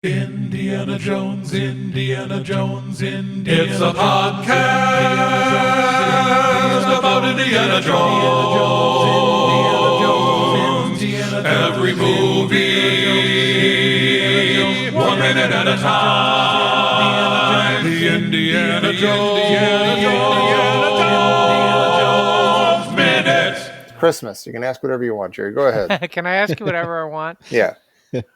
Indiana Jones, Indiana Jones, Indiana It's a podcast about Indiana Jones. Every movie, 1 minute at a time. The Indiana Jones Minute. Christmas. You can ask whatever you want, Jerry. Go ahead. Can I ask you whatever I want? Yeah.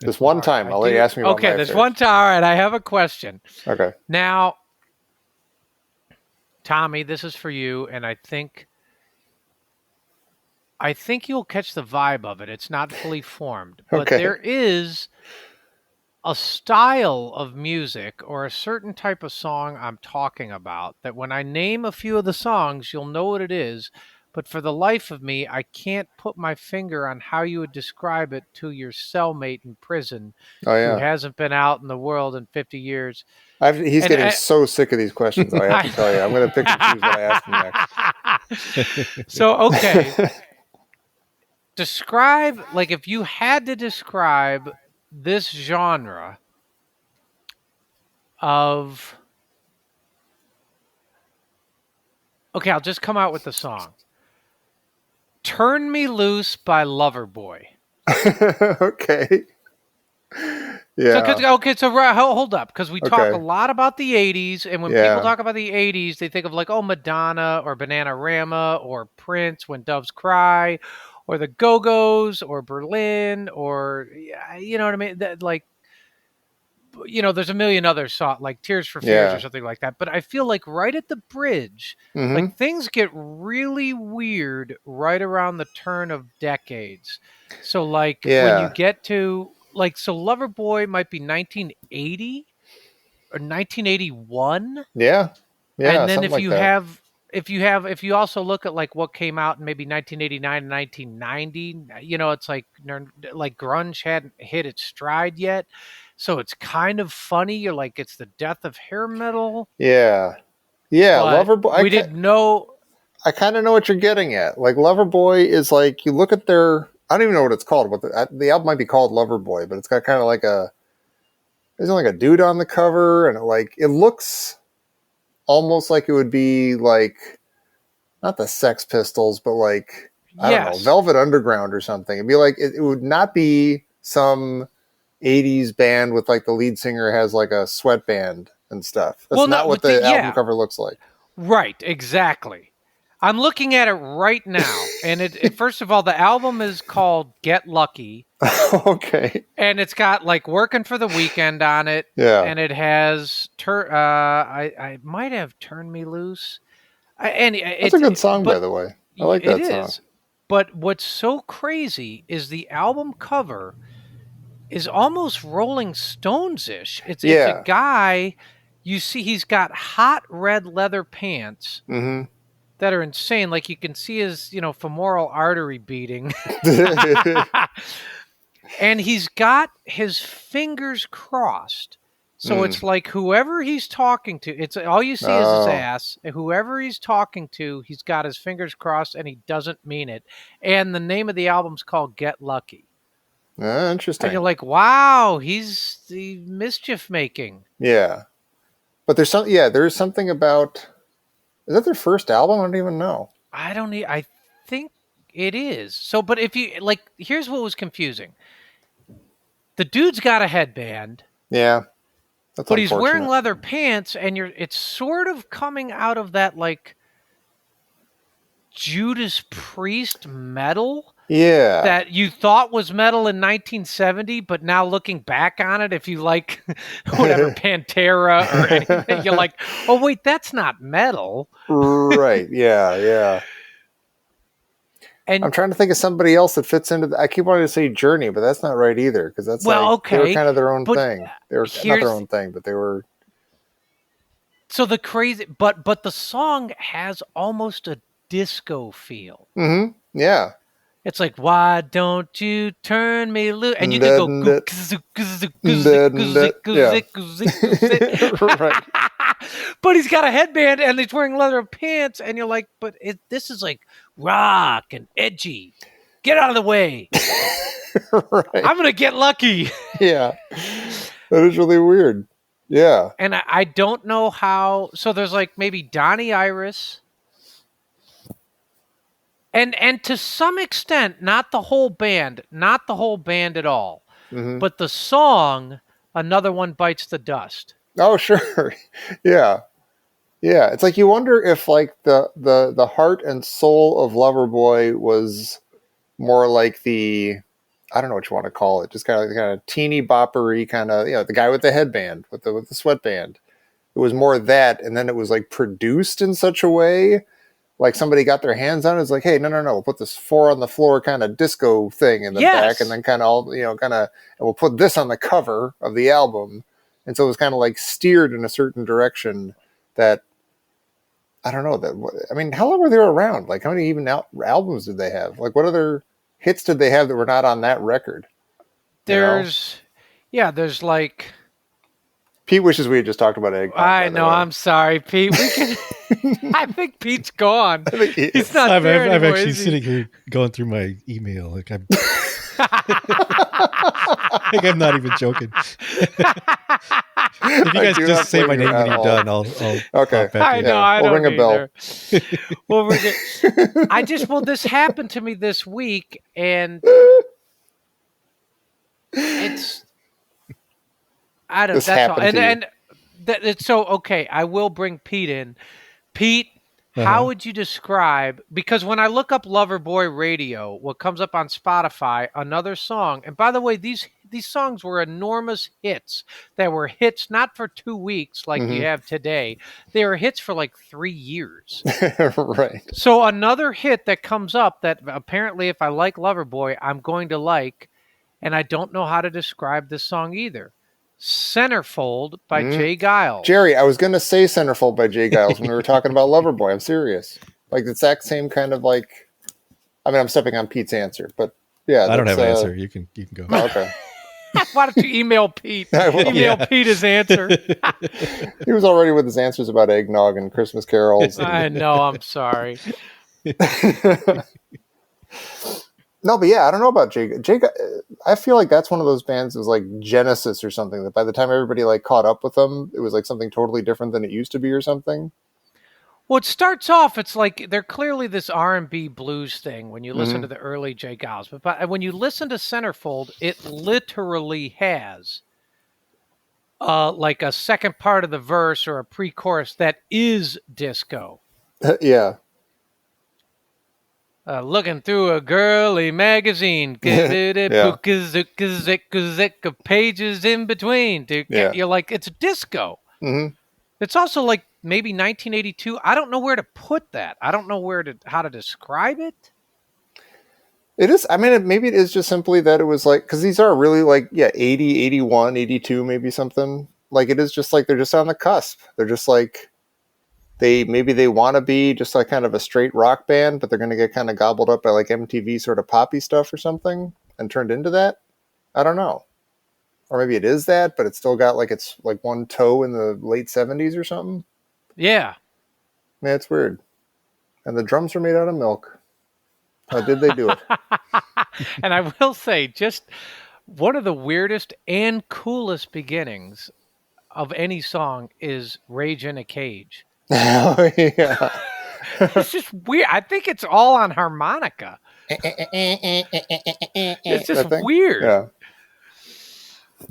This one time. I'll let you ask me about my Okay, this affairs. one time. All right, I have a question. Okay. Now, Tommy, this is for you, and I think you'll catch the vibe of it. It's not fully formed, but Okay. there is a style of music or a certain type of song I'm talking about that when I name a few of the songs, you'll know what it is. But for the life of me, I can't put my finger on how you would describe it to your cellmate in prison Oh, who yeah. hasn't been out in the world in 50 years. He's getting so sick of these questions, I have to tell you. I'm going to pick and choose what I ask him next. So, okay. Describe, like, if you had to describe this genre of... Okay, I'll just come out with the song. Turn Me Loose by Loverboy. Okay. Yeah. So hold up, because we talk a lot about the 80s, and when people talk about the 80s, they think of like, Madonna or Bananarama or Prince, When Doves Cry, or the Go-Go's or Berlin, or, you know what I mean? There's a million other songs, like Tears for Fears or something like that. But I feel like right at the bridge, like things get really weird right around the turn of decades. So like when you get to so Loverboy might be 1980 or 1981. Yeah. And then if you also look at like what came out in maybe 1989 and 1990, it's like grunge hadn't hit its stride yet. So it's kind of funny. You're like, it's the death of hair metal. Yeah. Yeah. Loverboy. We didn't know. I kind of know what you're getting at. Like Loverboy is like, you look at I don't even know what it's called. But the album might be called Loverboy, but it's got kind of like there's like a dude on the cover, and it looks almost like it would be like, not the Sex Pistols, but like, I don't know, Velvet Underground or something. It'd be like, it would not be some 80s band with like the lead singer has like a sweatband and stuff. That's not what the album cover looks like. Right, exactly. I'm looking at it right now, and it first of all, the album is called Get Lucky. Okay. And it's got like Working for the Weekend on it. Yeah. And it has I might have Turn Me Loose. That's a good song, by the way. I like that song. Is. But what's so crazy is the album cover is almost Rolling Stones-ish. It's a guy, you see he's got hot red leather pants that are insane. Like you can see his, femoral artery beating. And he's got his fingers crossed. So it's like whoever he's talking to, it's all you see is his ass. Whoever he's talking to, he's got his fingers crossed and he doesn't mean it. And the name of the album's called Get Lucky. Interesting. And you're like, wow, he's the mischief making. Yeah. But there's something about, is that their first album? I don't even know. I think it is. So, but if you, here's what was confusing. The dude's got a headband. Yeah. But he's wearing leather pants, and it's sort of coming out of that, like, Judas Priest metal. Yeah. That you thought was metal in 1970, but now looking back on it, if you like whatever Pantera or anything, you're like, oh, wait, that's not metal. Right. Yeah. Yeah. And I'm trying to think of somebody else that fits into I keep wanting to say Journey, but that's not right either, because that's they were kind of their own thing. They were not their own thing, but they were. So the crazy, but the song has almost a disco feel. Mm-hmm. Yeah. It's like, why don't you turn me loose? And you can go, right. But he's got a headband and he's wearing leather pants, and you're like, but this is like rock and edgy. Get out of the way. Right. I'm gonna get lucky. Yeah. That is really weird. Yeah. And I don't know how. So there's like maybe Donnie Iris. And to some extent, not the whole band at all. Mm-hmm. But the song, Another One Bites the Dust. Oh, sure. Yeah. Yeah. It's like you wonder if like the heart and soul of Loverboy was more like I don't know what you want to call it, just kind of teeny boppery kind of, the guy with the headband with the sweatband. It was more that, and then it was like produced in such a way, like somebody got their hands on it. It's like, hey, no, we'll put this 4 on the floor kind of disco thing in the back, and then kind of and we'll put this on the cover of the album. And so it was kind of like steered in a certain direction that, I don't know, I mean, how long were they around? Like, how many even albums did they have? Like, what other hits did they have that were not on that record? There's like... Pete wishes we had just talked about Eggnog. I know. I'm sorry, Pete. We can. I think Pete's gone. He's not there anymore. I'm actually sitting here going through my email. Like I'm. Like I'm not even joking. If you guys just say my name when you're done, I'll okay. I know. I we'll don't ring a bell. Well, this happened to me this week, and it's. I don't. That's all. And it's so okay. I will bring Pete in. Pete, how would you describe? Because when I look up Loverboy Radio, what comes up on Spotify, another song. And by the way, these songs were enormous hits. They were hits not for 2 weeks like you have today. They were hits for like 3 years. Right. So another hit that comes up that apparently, if I like Loverboy, I'm going to like, and I don't know how to describe this song either. Centerfold by Jay Giles. Jerry, I was going to say Centerfold by Jay Giles when we were talking about Loverboy. I'm serious. Like the exact same kind of like, I mean, I'm stepping on Pete's answer, but yeah. I don't have an answer. You can go. Oh, okay. Why don't you email Pete? Email Pete his answer. He was already with his answers about eggnog and Christmas carols. I know. I'm sorry. No, but yeah, I don't know about Jay. I feel like that's one of those bands that was like Genesis or something, that by the time everybody like caught up with them, it was like something totally different than it used to be or something. Well, it starts off, it's like they're clearly this R&B blues thing when you listen to the early Jay Giles. But when you listen to Centerfold, it literally has like a second part of the verse or a pre-chorus that is disco. Yeah. Looking through a girly magazine, pages in between. You're like, it's disco. Mm-hmm. It's also like maybe 1982. I don't know where to put that. I don't know how to describe it. It is. I mean, maybe it is just simply that it was like, because these are really like, 80, 81, 82, maybe something. Like it is just like they're just on the cusp. They're just like, they want to be just like kind of a straight rock band, but they're going to get kind of gobbled up by like MTV sort of poppy stuff or something and turned into that. I don't know. Or maybe it is that, but it's still got like, it's like one toe in the late 70s or something. Yeah. Man, it's weird. And the drums are made out of milk. How did they do it? And I will say, just one of the weirdest and coolest beginnings of any song is Rage in a Cage. Oh, yeah. It's just weird. I think it's all on harmonica. It's just weird. Yeah.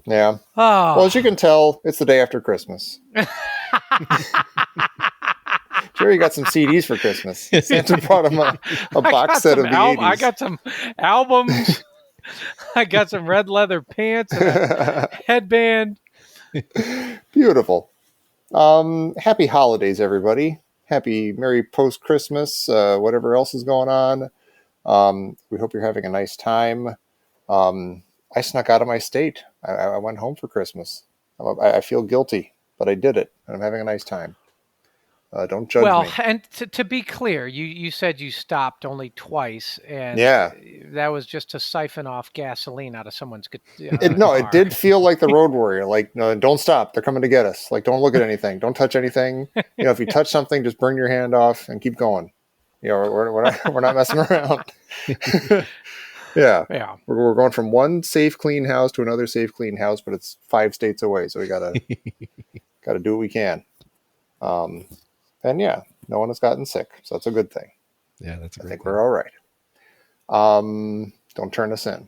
Yeah. Oh. Well, as you can tell, it's the day after Christmas. Jerry got some CDs for Christmas. Santa brought him a box set of the 80s. I got some albums. I got some red leather pants and a headband. Beautiful. Happy holidays, everybody. Happy Merry post-Christmas, whatever else is going on. We hope you're having a nice time. I snuck out of my state. I went home for Christmas. I feel guilty, but I did it, and I'm having a nice time. Don't judge me. Well, and to be clear, you said you stopped only twice, and that was just to siphon off gasoline out of someone's car. It did feel like the Road Warrior. Like, no, don't stop. They're coming to get us. Like, don't look at anything. Don't touch anything. If you touch something, just burn your hand off and keep going. We're not messing around. Yeah. Yeah. We're going from one safe, clean house to another safe, clean house, but it's 5 states away. So we gotta do what we can. And yeah, no one has gotten sick. So that's a good thing. Yeah, that's a I great think thing. we're all right. Don't turn us in.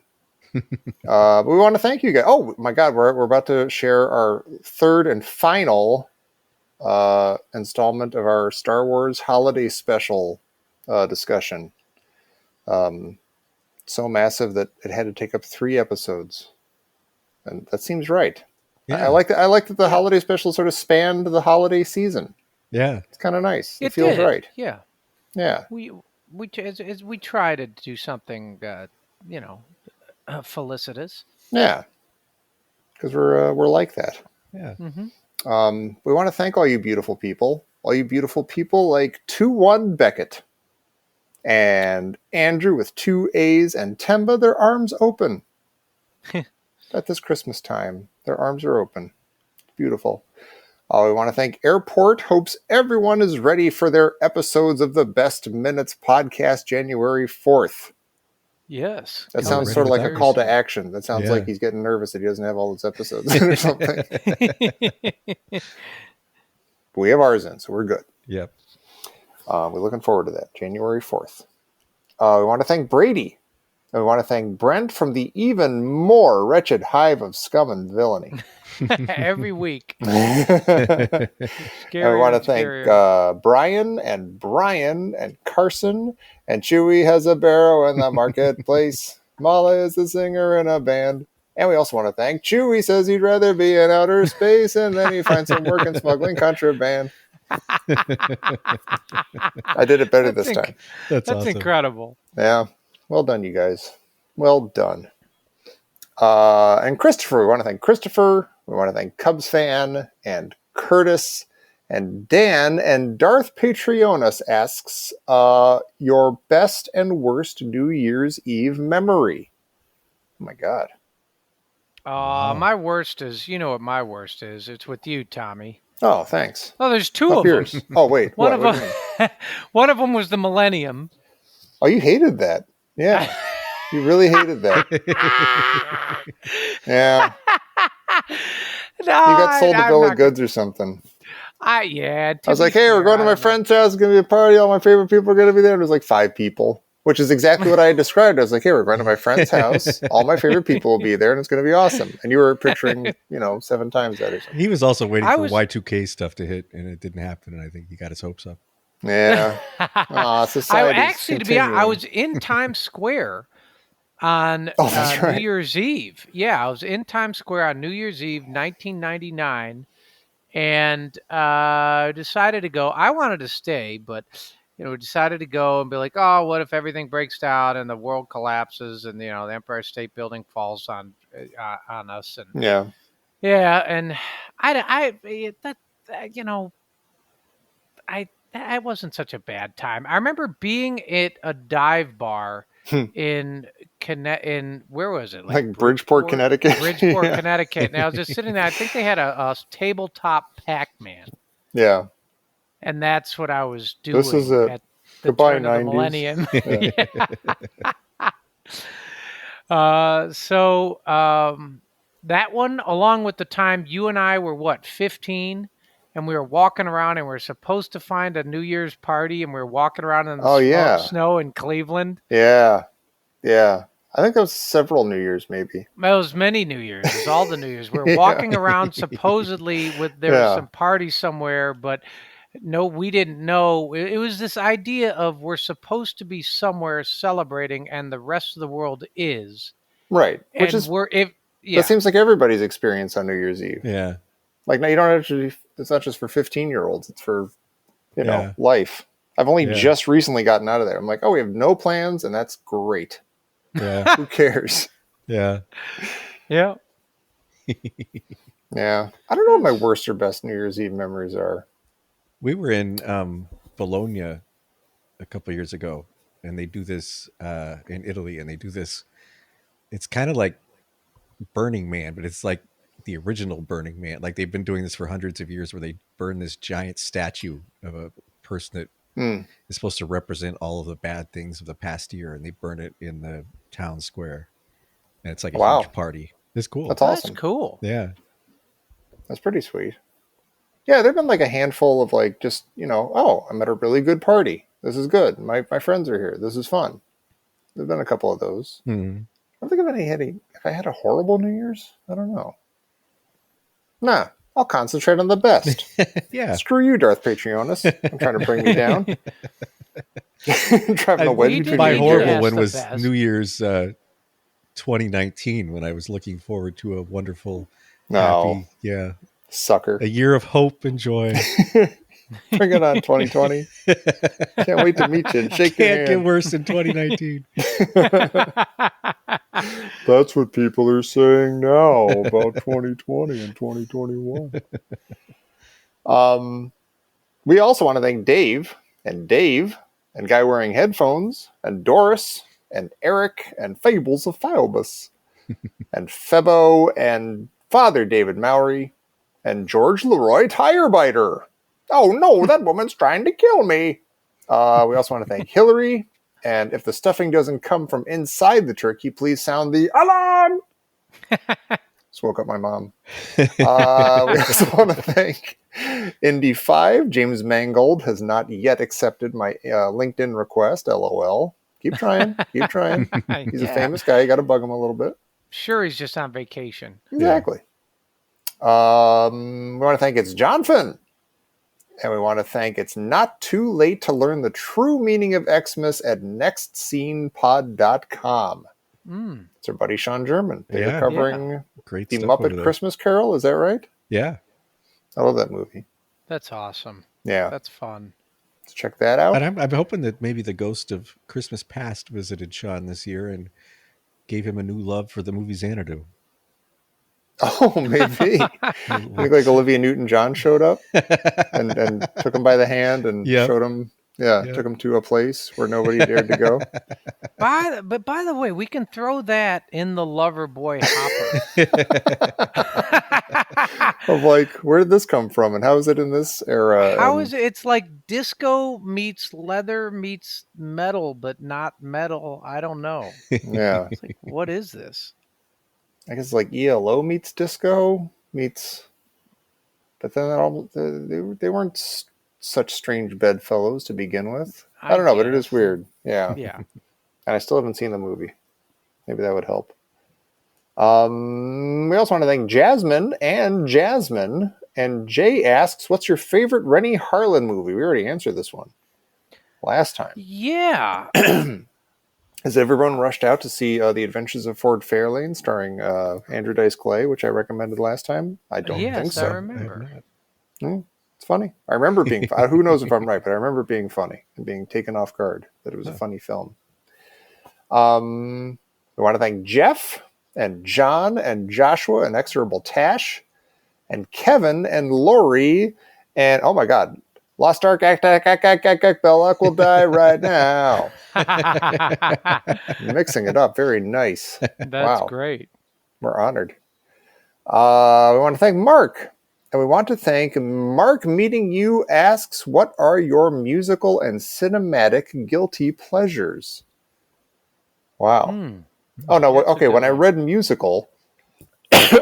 But we want to thank you guys. Oh my God, we're about to share our third and final installment of our Star Wars holiday special discussion. So massive that it had to take up 3 episodes, and that seems right. Yeah. I like that. I like that the holiday special sort of spanned the holiday season. Yeah. It's kind of nice. It It feels did. right. Yeah. Yeah. We as we try to do something, felicitous. Yeah. Because we're like that. Yeah. We want to thank all you beautiful people like 2-1 Beckett and Andrew with 2 A's and Temba, their arms open. At this Christmas time, their arms are open. Beautiful. We want to thank Airport. Hopes everyone is ready for their episodes of the Best Minutes podcast January 4th. Yes. That Coming sounds ready sort of with like that a call to one. action. That sounds like he's getting nervous that he doesn't have all those episodes or something. But we have ours in, so we're good. Yep. We're looking forward to that, January 4th. We want to thank Brady. And we want to thank Brent from the even more wretched hive of scum and villainy. Every week. And we want to thank Brian and Carson. And Chewy has a barrow in the marketplace. Mala is the singer in a band. And we also want to thank Chewy, says he'd rather be in outer space, and then he finds some work in smuggling contraband. I did it better this time. That's awesome. Incredible. Yeah. Well done, you guys. Well done. And Christopher, we want to thank Christopher. We want to thank Cubs fan and Curtis and Dan. And Darth Patreonus asks, your best and worst New Year's Eve memory. Oh my God. My worst is, you know what my worst is? It's with you, Tommy. Oh, thanks. Oh, there's 2 of yours. them. Oh, wait. One what? of them. One of them was the Millennium. Oh, you hated that. Yeah. You really hated that. Yeah. No, You got sold to I'm Bill of not Goods or something. I was like, hey, we're going to my friend's house. It's going to be a party. All my favorite people are going to be there. And it was like 5 people, which is exactly what I had described. I was like, hey, we're going to my friend's house. All my favorite people will be there, and it's going to be awesome. And you were picturing, 7 times that or something. He was also waiting for Y2K stuff to hit, and it didn't happen. And I think he got his hopes up. Yeah. Actually, to be honest, I was in Times Square on New Year's Eve. Yeah, I was in Times Square on New Year's Eve, 1999, and decided to go. I wanted to stay, but decided to go and be like, oh, what if everything breaks down and the world collapses and the Empire State Building falls on us? And and that wasn't such a bad time. I remember being at a dive bar in where was it? Like Bridgeport, Connecticut. Bridgeport, Connecticut. And I was just sitting there. I think they had a tabletop Pac-Man. Yeah. And that's what I was doing. This is at the goodbye turn of 90s. The millennium. That one, along with the time you and I were 15, and we were walking around and we were supposed to find a New Year's party, and we were walking around in the snow in Cleveland. Yeah. Yeah. I think that was several New Year's, maybe. It was many New Years. It was all the New Years. We were walking around supposedly there was some party somewhere, but no, we didn't know. It was this idea of we're supposed to be somewhere celebrating, and the rest of the world is. Right. Which is that seems like everybody's experience on New Year's Eve. Yeah. Like, now you don't actually, it's not just for 15-year-olds, it's for, life. I've only just recently gotten out of there. I'm like, oh, we have no plans, and that's great. Yeah. Who cares? Yeah. Yeah. Yeah. I don't know what my worst or best New Year's Eve memories are. We were in Bologna a couple of years ago, and they do this in Italy, and they do this. It's kind of like Burning Man, but it's like the original Burning Man. Like, they've been doing this for hundreds of years, where they burn this giant statue of a person that It's supposed to represent all of the bad things of the past year, and they burn it in the town square. And it's like a Wow. huge party. It's cool. That's awesome. That's cool. Yeah. That's pretty sweet. Yeah, there've been like a handful of like just, oh, I'm at a really good party. This is good. My friends are here. This is fun. There've been a couple of those. Mm-hmm. I don't think if I had a horrible New Year's. I don't know. Nah, I'll concentrate on the best. Yeah. Screw you, Darth Patreonus. I'm trying to bring me down. Driving a wedge between My you and horrible Jared. one the was best. New Year's 2019 when I was looking forward to a wonderful, No, happy, sucker. a year of hope and joy. Bring it on, 2020. Can't wait to meet you and shake your Can't get hand. worse than 2019. That's what people are saying now about 2020 and 2021. We also want to thank Dave, and Guy Wearing Headphones, and Doris, and Eric, and Fables of Philebus, and Febo, and Father David Mowry, and George Leroy Tirebiter. Oh no, that woman's trying to kill me. We also want to thank Hillary. And if the stuffing doesn't come from inside the turkey, please sound the alarm. Just woke up my mom. We also want to thank Indy 5. James Mangold has not yet accepted my LinkedIn request. LOL. Keep trying. Keep trying. He's a famous guy. You got to bug him a little bit. Sure, he's just on vacation. Exactly. We want to thank It's Jonathan. And we want to thank It's Not Too Late to Learn the True Meaning of Xmas at nextscenepod.com. It's our buddy Sean German. They're covering Great the stuff over Muppet there. Christmas Carol. Is that right? Yeah. I love that movie. That's awesome. Yeah. That's fun. Let's check that out. And I'm hoping that maybe the ghost of Christmas past visited Sean this year and gave him a new love for the movie Xanadu. Oh, maybe. I think like Olivia Newton-John showed up and took him by the hand and showed him, took him to a place where nobody dared to go. But by the way, we can throw that in the lover boy hopper. Of like, where did this come from and how is it in this era? How is it? It's like disco meets leather meets metal, but not metal. I don't know. Yeah. It's like, what is this? I guess like ELO meets disco meets, but then they weren't such strange bedfellows to begin with. I don't know, but it is weird. Yeah. Yeah. And I still haven't seen the movie. Maybe that would help. We also want to thank Jasmine. And Jay asks, what's your favorite Rennie Harlan movie? We already answered this one last time. Yeah. Has everyone rushed out to see The Adventures of Ford Fairlane starring Andrew Dice Clay, which I recommended last time? I don't think so. I remember. It's funny. I remember being who knows if I'm right, but I remember being funny and being taken off guard that it was a funny film. We want to thank Jeff and John and Joshua and Exorable Tash and Kevin and Lori and oh my God, Lost Ark, Belloc will die right now. Mixing it up, very nice. That's great. We're honored. We want to thank Mark. And we want to thank Mark Meeting You asks, what are your musical and cinematic guilty pleasures? Wow. Oh, no. Okay. When I read musical,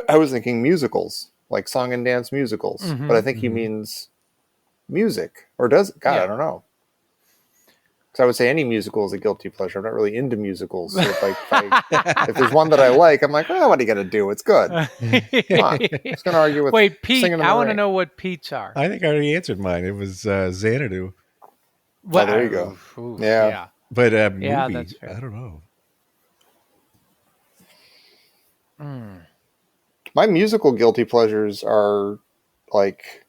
I was thinking musicals, like song and dance musicals. But I think he means music. Or does God, I don't know. Because I would say any musical is a guilty pleasure. I'm not really into musicals. So if there's one that I like, I'm like, oh, what are you going to do? It's good. Come on. I'm just going to argue with Wait, Pete, Singing in the I want to Rain. know what Pete's are. I think I already answered mine. It was Xanadu. Well, there you go. Yeah. But movie, that's fair. I don't know. My musical guilty pleasures are like,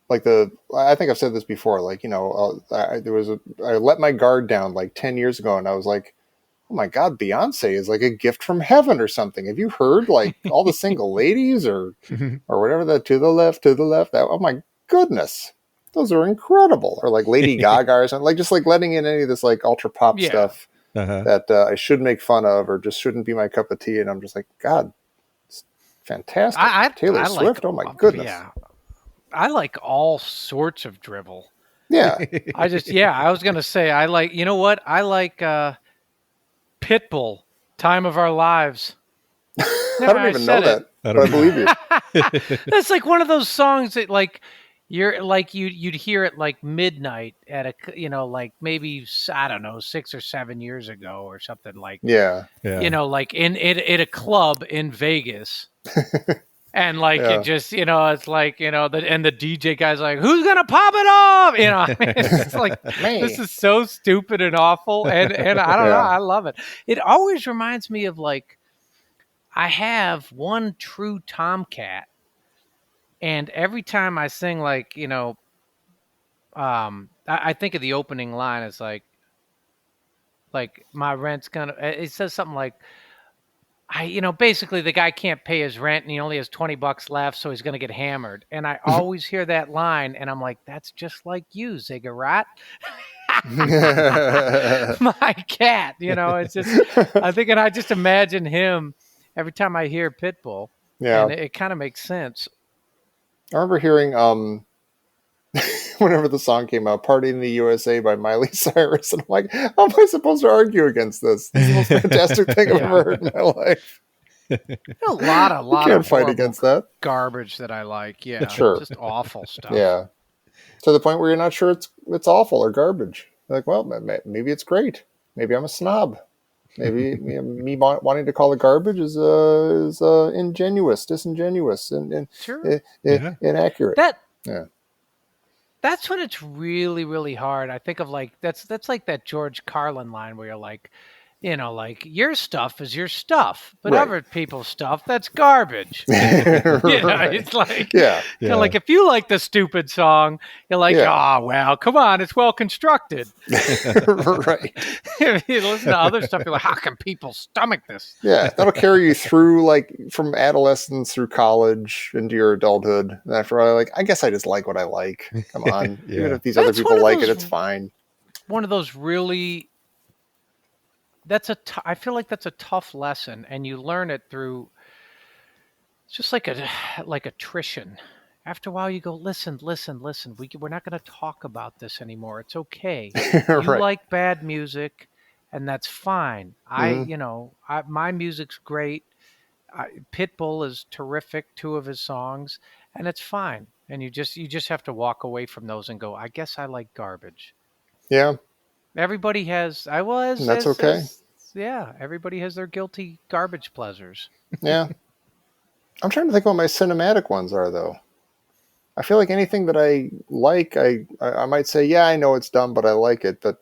like I think I've said this before, like, I let my guard down like 10 years ago and I was like, oh my God, Beyonce is like a gift from heaven or something. Have you heard like all the single ladies or whatever that to the left, oh my goodness, those are incredible. Or like Lady Gaga or something, like just like letting in any of this like ultra pop stuff that I should make fun of or just shouldn't be my cup of tea. And I'm just like, God, it's fantastic. Taylor Swift. Oh my goodness. Yeah. I like all sorts of drivel. Yeah. I was gonna say I like. You know what? I like Pitbull, "Time of Our Lives." I don't even know that, I but don't I believe you. That's like one of those songs that like you're like you'd hear it like midnight at a like maybe I don't know 6 or 7 years ago or something like Yeah. Yeah. like in a club in Vegas. And like Yeah. it just it's like the DJ guy's like, who's gonna pop it off? It's like Me. this is so stupid and awful, and I don't know, Yeah. I love it. It always reminds me of like I have one true tomcat, and every time I sing like I think of the opening line is like my rent's gonna. It says something like basically the guy can't pay his rent and he only has $20 left, so he's going to get hammered. And I always hear that line and I'm like, that's just like you, Ziggurat. My cat, it's just, I think, and I just imagine him every time I hear Pitbull. Yeah. And it kind of makes sense. I remember hearing whenever the song came out, "Party in the USA" by Miley Cyrus, and I'm like, how am I supposed to argue against this? This is the most fantastic thing I've ever heard in my life. A lot Can't of fight against that. garbage that I like. Yeah, Sure. just awful stuff. Yeah, to the point where you're not sure it's awful or garbage. Like, well, maybe it's great. Maybe I'm a snob. Maybe me wanting to call it garbage is disingenuous, and Sure. inaccurate. Yeah. That's when it's really, really hard. I think of like that's like that George Carlin line where you're like, like your stuff is your stuff, but Right. other people's stuff, that's garbage. Right. It's like, Yeah. like if you like the stupid song, you're like, oh, well, come on, it's well constructed. Right. If you listen to other stuff, you're like, how can people stomach this? Yeah, that'll carry you through, like, from adolescence through college into your adulthood. And after a while, like, I guess I just like what I like. Come on. Yeah. Even if these That's other people one of like those- it, it's fine. One of those really, I feel like that's a tough lesson, and you learn it through, it's just like attrition. After a while, you go, listen. We're not going to talk about this anymore. It's okay. You Right. like bad music, and that's fine. My music's great. Pitbull is terrific. 2 of his songs, and it's fine. And you just have to walk away from those and go, I guess I like garbage. Yeah. Everybody has. And that's okay. Yeah, everybody has their guilty garbage pleasures. Yeah. I'm trying to think what my cinematic ones are, though. I feel like anything that I like, I might say, yeah, I know it's dumb, but I like it. But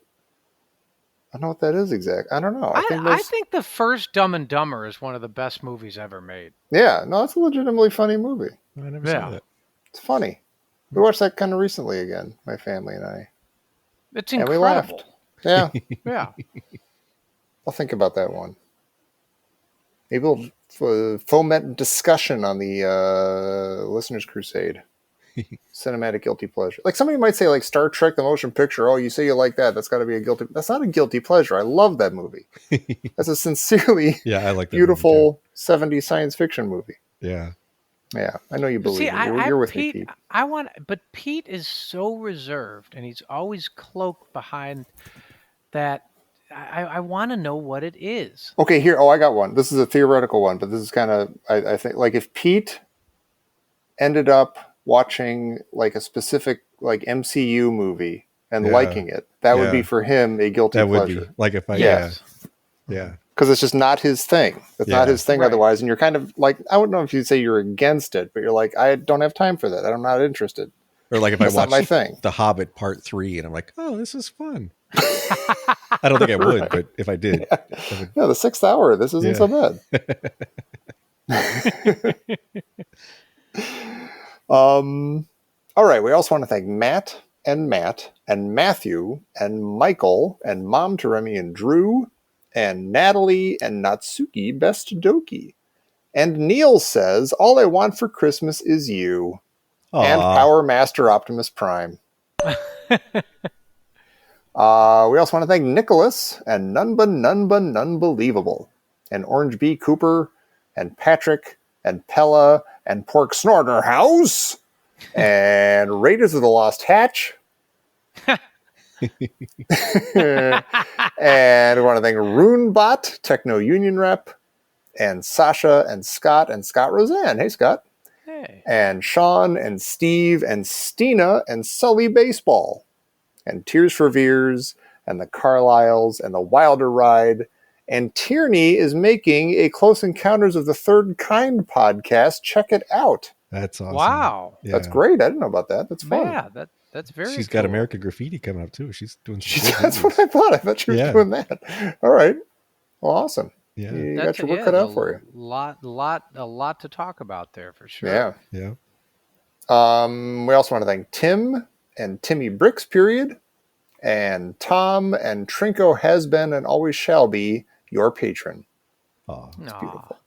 I don't know what that is exactly. I don't know. I think the first Dumb and Dumber is one of the best movies ever made. Yeah, no, it's a legitimately funny movie. I never saw that. It's funny. We watched that kind of recently again, my family and I. It's And we incredible. laughed. Yeah, Yeah. I'll think about that one. Maybe we'll foment discussion on the Listener's Crusade. Cinematic guilty pleasure. Like somebody might say, like Star Trek: The Motion Picture. Oh, you say you like that? That's got to be a guilty. That's not a guilty pleasure. I love that movie. That's a sincerely Yeah, I like that beautiful 70s science fiction movie. Yeah. Yeah, I know you believe See, it. You're with Pete, me, Pete. but Pete is so reserved, and he's always cloaked behind that. I want to know what it is. Okay, here. Oh, I got one. This is a theoretical one, but this is kind of, I think, like if Pete ended up watching like a specific like MCU movie and liking it, that would be for him a guilty That would pleasure. be like if I Yes. yeah. Because it's just not his thing. It's not Yeah. his thing Right. otherwise. And you're kind of like, I don't know if you'd say you're against it, but you're like, I don't have time for that. I'm not interested. Or like if That's I not my watched thing. The Hobbit Part 3 and I'm like, oh, this is fun. I don't think I would, but if I did, I would. Yeah, the 6th hour. This isn't so bad. All right. We also want to thank Matt and Matthew and Michael and Mom Teremi and Drew and Natalie and Natsuki Best Doki. And Neil says, all I want for Christmas is you. And Aw. Power Master Optimus Prime. We also want to thank Nicholas and Nunbelievable and Orange B. Cooper and Patrick and Pella and Pork Snorter House And Raiders of the Lost Hatch. And we want to thank RuneBot, Techno Union Rep, and Sasha and Scott Roseanne. Hey, Scott. Hey. And Sean and Steve and Stina and Sully Baseball. And Tears for Veers and the Carlisles and the Wilder Ride. And Tierney is making a Close Encounters of the Third Kind podcast. Check it out. That's awesome. Wow. Yeah. That's great. I didn't know about that. That's fun. Yeah, that's very She's cool. got American Graffiti coming up too. She's doing some good That's movies. what I thought. I thought she was doing that. All right. Well, awesome. Yeah. You got your work cut out for you. A lot to talk about there for sure. Yeah. Yeah. We also want to thank Tim and Timmy Bricks, period, and Tom and Trinko has been and always shall be your patron. Oh, It's beautiful.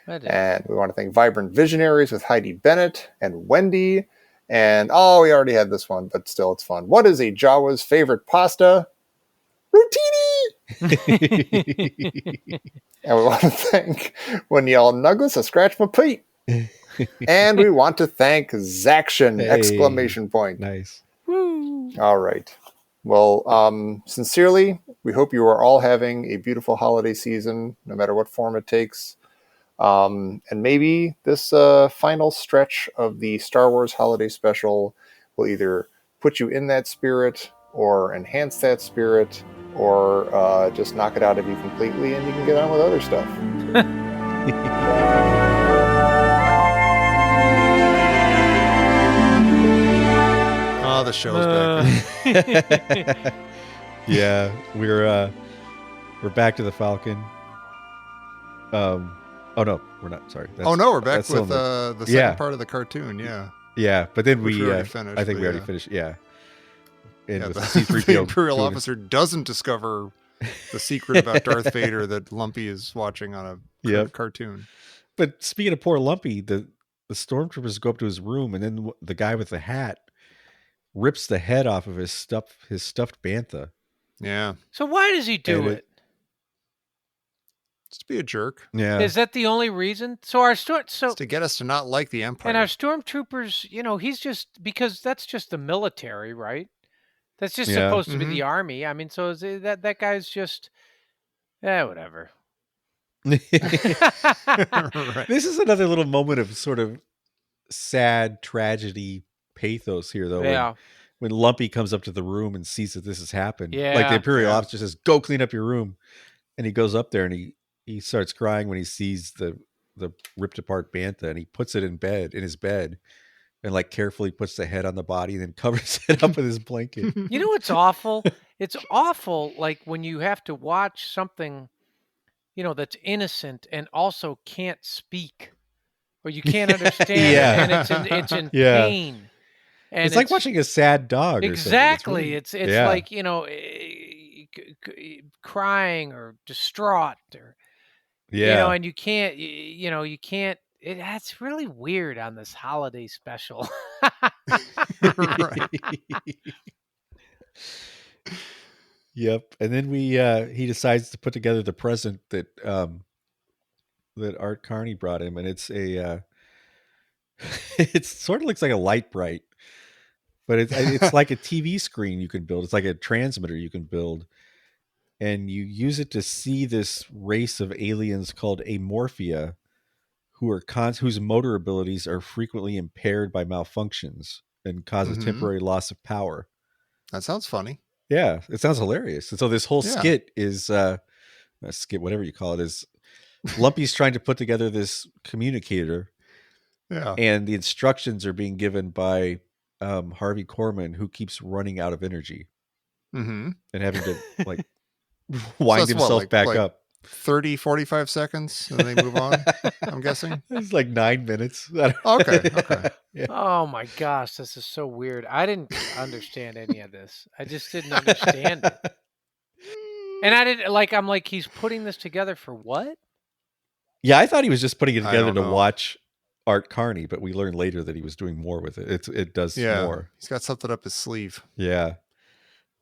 And we want to thank Vibrant Visionaries with Heidi Bennett and Wendy. And, we already had this one, but still it's fun. What is a Jawa's favorite pasta? Rotini! And we want to thank When Y'all Nuggles, a Scratch My Pete. And we want to thank Zaction! Exclamation point. Nice. woo. All right. Well, sincerely, we hope you are all having a beautiful holiday season, no matter what form it takes. And maybe this final stretch of the Star Wars holiday special will either put you in that spirit or enhance that spirit or just knock it out of you completely and you can get on with other stuff. Oh, the show's back. Yeah, we're back to the Falcon. Oh no, we're not. Sorry. We're back that's still with in the second part of the cartoon. Yeah, Yeah, but then Which we we already finished, I think but we already yeah. finished. Yeah. And yeah. with The, C-3PO the Imperial doing- officer doesn't discover the secret about Darth Vader that Lumpy is watching on a Yep. cartoon. But speaking of poor Lumpy, the stormtroopers go up to his room, and then the guy with the hat rips the head off of his stuffed bantha. Yeah, So why does he do And it? just to be a jerk. Yeah, Is that the only reason? So It's to get us to not like the Empire. and our stormtroopers, he's just because that's just the military, right? That's just Yeah. supposed to be the army. I mean, so is it, that guy's just whatever. Right. This is another little moment of sort of sad tragedy pathos here, though. Yeah. When Lumpy comes up to the room and sees that this has happened, like Yeah. the Imperial Yeah. officer says, "Go clean up your room," and he goes up there and he starts crying when he sees the ripped apart bantha, and he puts it in his bed, and like carefully puts the head on the body and then covers it up with his blanket. You know what's awful? It's awful, like when you have to watch something, that's innocent and also can't speak, or you can't understand, Yeah. and it's in Yeah. pain. And It's like watching a sad dog. exactly. Or something. It's Yeah. like crying or distraught, or Yeah. and you can't, you can't. That's really weird on this holiday special. Right. Yep. And then he decides to put together the present that Art Carney brought him, and it's a it sort of looks like a light bright, but it's like a TV screen you can build. It's like a transmitter you can build, and you use it to see this race of aliens called Amorphia, who are whose motor abilities are frequently impaired by malfunctions and cause a Mhm. temporary loss of power. That sounds funny. Yeah, it sounds hilarious. And so this whole Yeah. skit is a skit, whatever you call it, is Lumpy's trying to put together this communicator, Yeah. and the instructions are being given by Harvey Korman, who keeps running out of energy Mm-hmm. and having to like wind that's what, himself like- back like- up. 30, 45 seconds, and they move on. I'm guessing. It's like 9 minutes. Okay, okay. Yeah. Oh my gosh, this is so weird. I didn't understand any of this. I just didn't understand it. And I didn't I'm like, he's putting this together for what? Yeah, I thought he was just putting it I together don't to know. watch Art Carney, but we learned later that he was doing more with it. It does Yeah. more. He's got something up his sleeve. Yeah.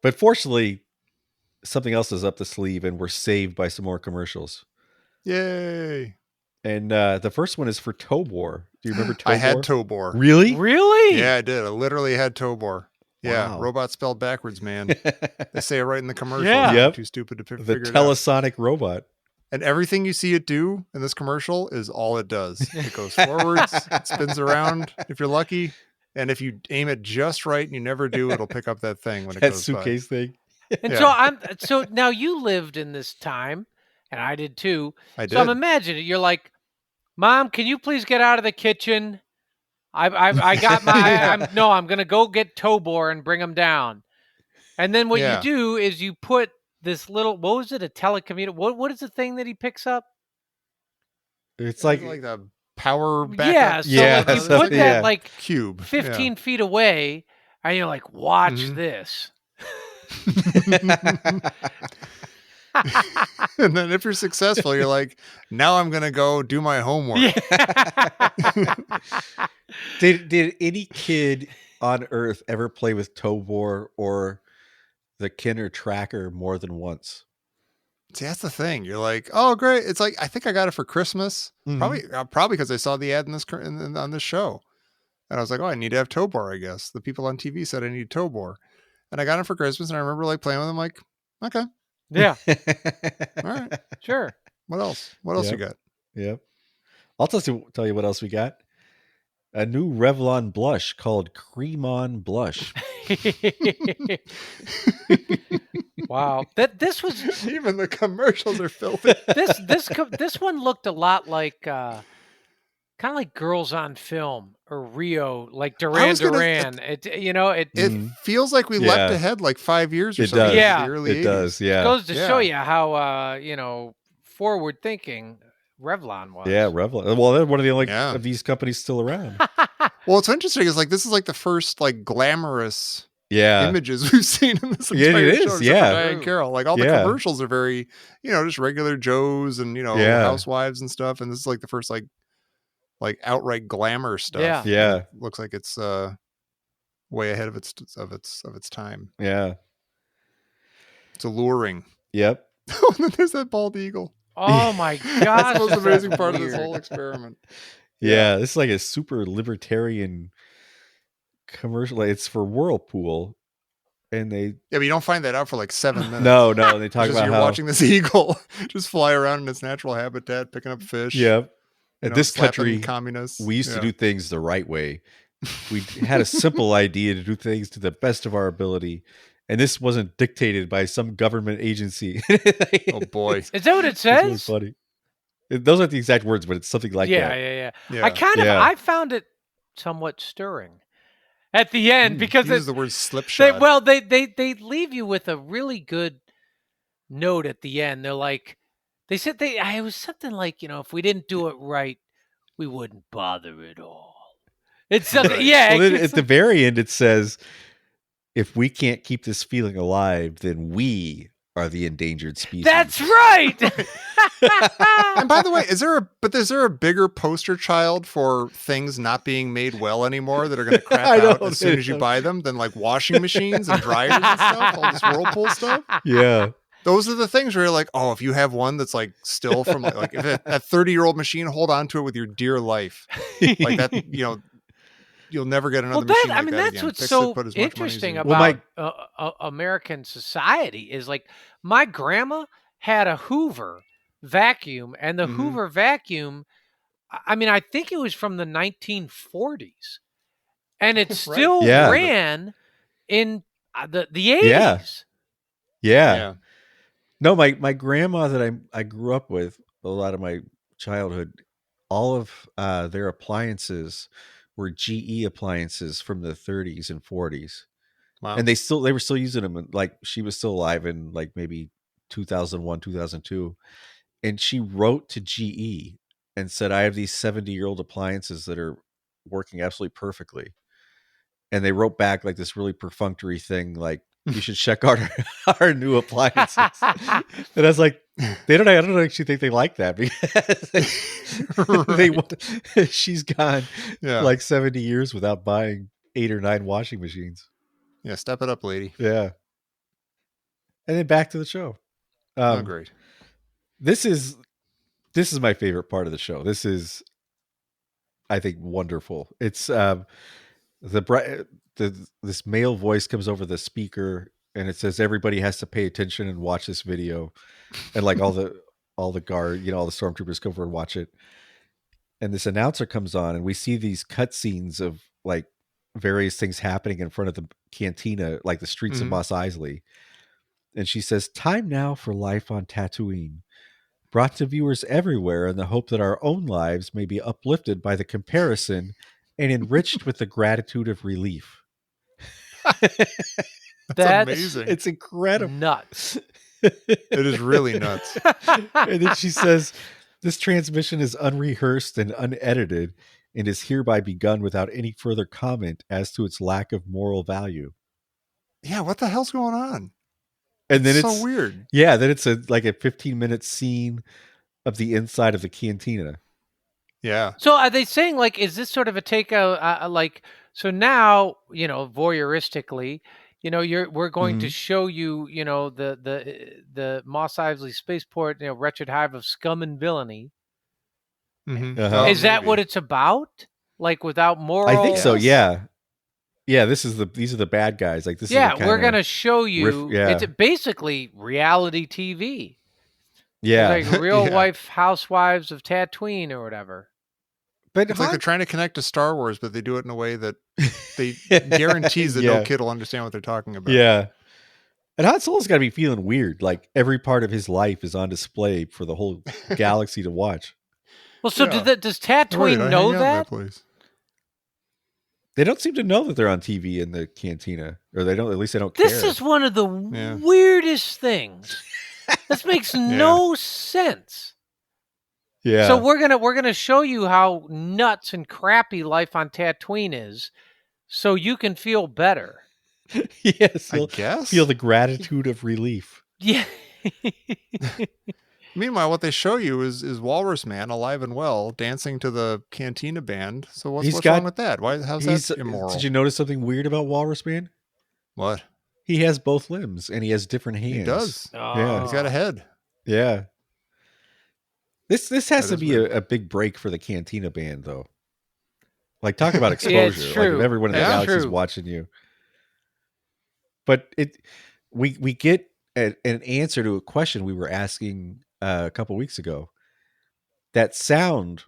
But fortunately, something else is up the sleeve, and we're saved by some more commercials. Yay. And the first one is for Tobor. Do you remember Tobor? I had Tobor. Really? Really? Yeah, I did. I literally had Tobor. Yeah, Wow. robot spelled backwards, man. They say it right in the commercial. Yeah. I'm Yep. too stupid to The figure it out. telesonic robot. And everything you see it do in this commercial is all it does. It goes forwards, it spins around if you're lucky, and if you aim it just right and you never do, it'll pick up that thing when it That goes suitcase thing. And Yeah. so now you lived in this time, and I did too. by. I did. So I'm imagining you're like, Mom, can you please get out of the kitchen? I got my I'm gonna go get Tobor and bring him down. And then what Yeah. you do is you put this little, what was it, a telecommuter? What is the thing that he picks up? It's like like the power backup. Yeah, so Yeah, like you so- put that yeah. like Cube. 15 feet away, and you're like, watch Mhm. this. And then if you're successful, you're like, now I'm gonna go do my homework. Yeah. Did any kid on Earth ever play with Tobor or the Kinder Tracker more than once? See, that's the thing. You're like, oh, great. It's like, I think I got it for Christmas. Mhm. Probably because I saw the ad on this show. And I was like, oh, I need to have Tobor, I guess. The people on TV said I need Tobor. And I got it for Christmas. And I remember like playing with them like, okay, Yeah, all right. sure. What else? What else you Yep. got? Yep. I'll tell you what else we got. A new Revlon blush called Cream On Blush. Wow. This was Even the commercials are filthy. this one looked a lot like kind of like Girls on Film or Rio, like Duran was gonna- Duran. It It Mhm. feels like we leapt Yeah. ahead like 5 years or It something. does. Yeah. The early It 80s. does. Yeah. goes to show Yeah. you how forward thinking Revlon was. Yeah. Revlon. Well, they're one of the only Yeah. of these companies still around. Well, what's interesting is like this is like the first like glamorous Yeah. images we've seen in this Yeah, it entire is, show. except for yeah. Diane Carroll. Like all the Yeah. commercials are very, just regular Joes and Yeah. housewives and stuff. And this is like the first like outright glamour stuff. Yeah. Yeah. It looks like it's way ahead of its time. Yeah. It's alluring. Yep. And then there's that bald eagle. Oh my gosh. That's the most that's amazing part of this weird. whole experiment. Yeah. This is like a super libertarian commercial. Like, it's for Whirlpool. And they Yeah, but you don't find that out for like 7 minutes. no, they It's talk just about you're how watching this eagle just fly around in its natural habitat, picking up fish. Yep. In this slapping country, communists. we used to Yeah. do things the right way. We had a simple idea to do things to the best of our ability. And this wasn't dictated by some government agency. Oh boy. Is that what it It's really says? funny. Those aren't the exact words, but it's something like yeah, that. yeah. Yeah. I found it somewhat stirring at the end because He uses the word slipshod. they leave you with a really good note at the end. They're like, it was something like, if we didn't do it right, we wouldn't bother at all. It's something, Right. yeah. Well, then it's at the very end, it says, if we can't keep this feeling alive, then we are the endangered species. that's right. And by the way, is there a bigger poster child for things not being made well anymore that are going to crap I out know, as soon as you buy them than like washing machines and dryers and stuff, all this Whirlpool stuff? Yeah. Those are the things where you're like, oh, if you have one that's like still from like if that 30-year-old machine, hold on to it with your dear life. Like that, you'll never get another machine like that that's again. what's Fix so it, put as much money as interesting you- about Well, American society is like my grandma had a Hoover vacuum, and the Mhm. Hoover vacuum, I think it was from the 1940s, and it still Yeah. ran in the 80s. Yeah. Yeah. Yeah. No, my grandma that I grew up with a lot of my childhood, all of their appliances were GE appliances from the 30s and 40s. Wow. And they were still using them. Like she was still alive in like maybe 2001, 2002. And she wrote to GE and said, I have these 70-year-old appliances that are working absolutely perfectly. And they wrote back like this really perfunctory thing, like, you should check out our new appliances. And I was like, I don't actually think they like that because she's gone Yeah. like 70 years without buying 8 or 9 washing machines. Yeah, step it up, lady. Yeah. And then back to the show. Oh, great. This is my favorite part of the show. This is I think, wonderful. It's this male voice comes over the speaker and it says everybody has to pay attention and watch this video, and like all the guard, all the stormtroopers come over and watch it. And this announcer comes on, and we see these cutscenes of like various things happening in front of the cantina, like the streets of Mos Eisley. And she says, "Time now for life on Tatooine, brought to viewers everywhere in the hope that our own lives may be uplifted by the comparison and enriched with the gratitude of relief." That's amazing. It's incredible. Nuts. It is really nuts. And then she says, "This transmission is unrehearsed and unedited and is hereby begun without any further comment as to its lack of moral value." Yeah, what the hell's going on? And then it's so weird. Yeah, then it's like a 15-minute scene of the inside of the cantina. Yeah. So are they saying, like, is this sort of a take like, so now, voyeuristically, we're going to show you, the Mos Eisley spaceport, wretched hive of scum and villainy. Is that what it's about? Like, without moral? I think so. Yeah. Yeah. These are the bad guys. Like this. Yeah, is we're gonna show you. It's basically reality TV. Yeah, it's like Real Life Housewives of Tatooine or whatever. But it's like they're trying to connect to Star Wars, but they do it in a way that they guarantees that no kid will understand what they're talking about. Yeah. And Han Solo's got to be feeling weird. Like every part of his life is on display for the whole galaxy to watch. Well, so does Tatooine know that? They don't seem to know that they're on TV in the cantina, or they don't. At least they don't care. This is one of the weirdest things. This makes no sense. Yeah. So we're gonna show you how nuts and crappy life on Tatooine is, so you can feel better. Yes, I guess. Feel the gratitude of relief. Yeah. Meanwhile, what they show you is Walrus Man alive and well, dancing to the Cantina band. So what's wrong with that? How's that immoral? Did you notice something weird about Walrus Man? What? He has both limbs and he has different hands. He does. Oh. Yeah, he's got a head. Yeah. This has to be a big break for the Cantina band, though. Like, talk about exposure. It's true. Like, if everyone in the galaxy is watching you. But we get an answer to a question we were asking a couple weeks ago. That sound,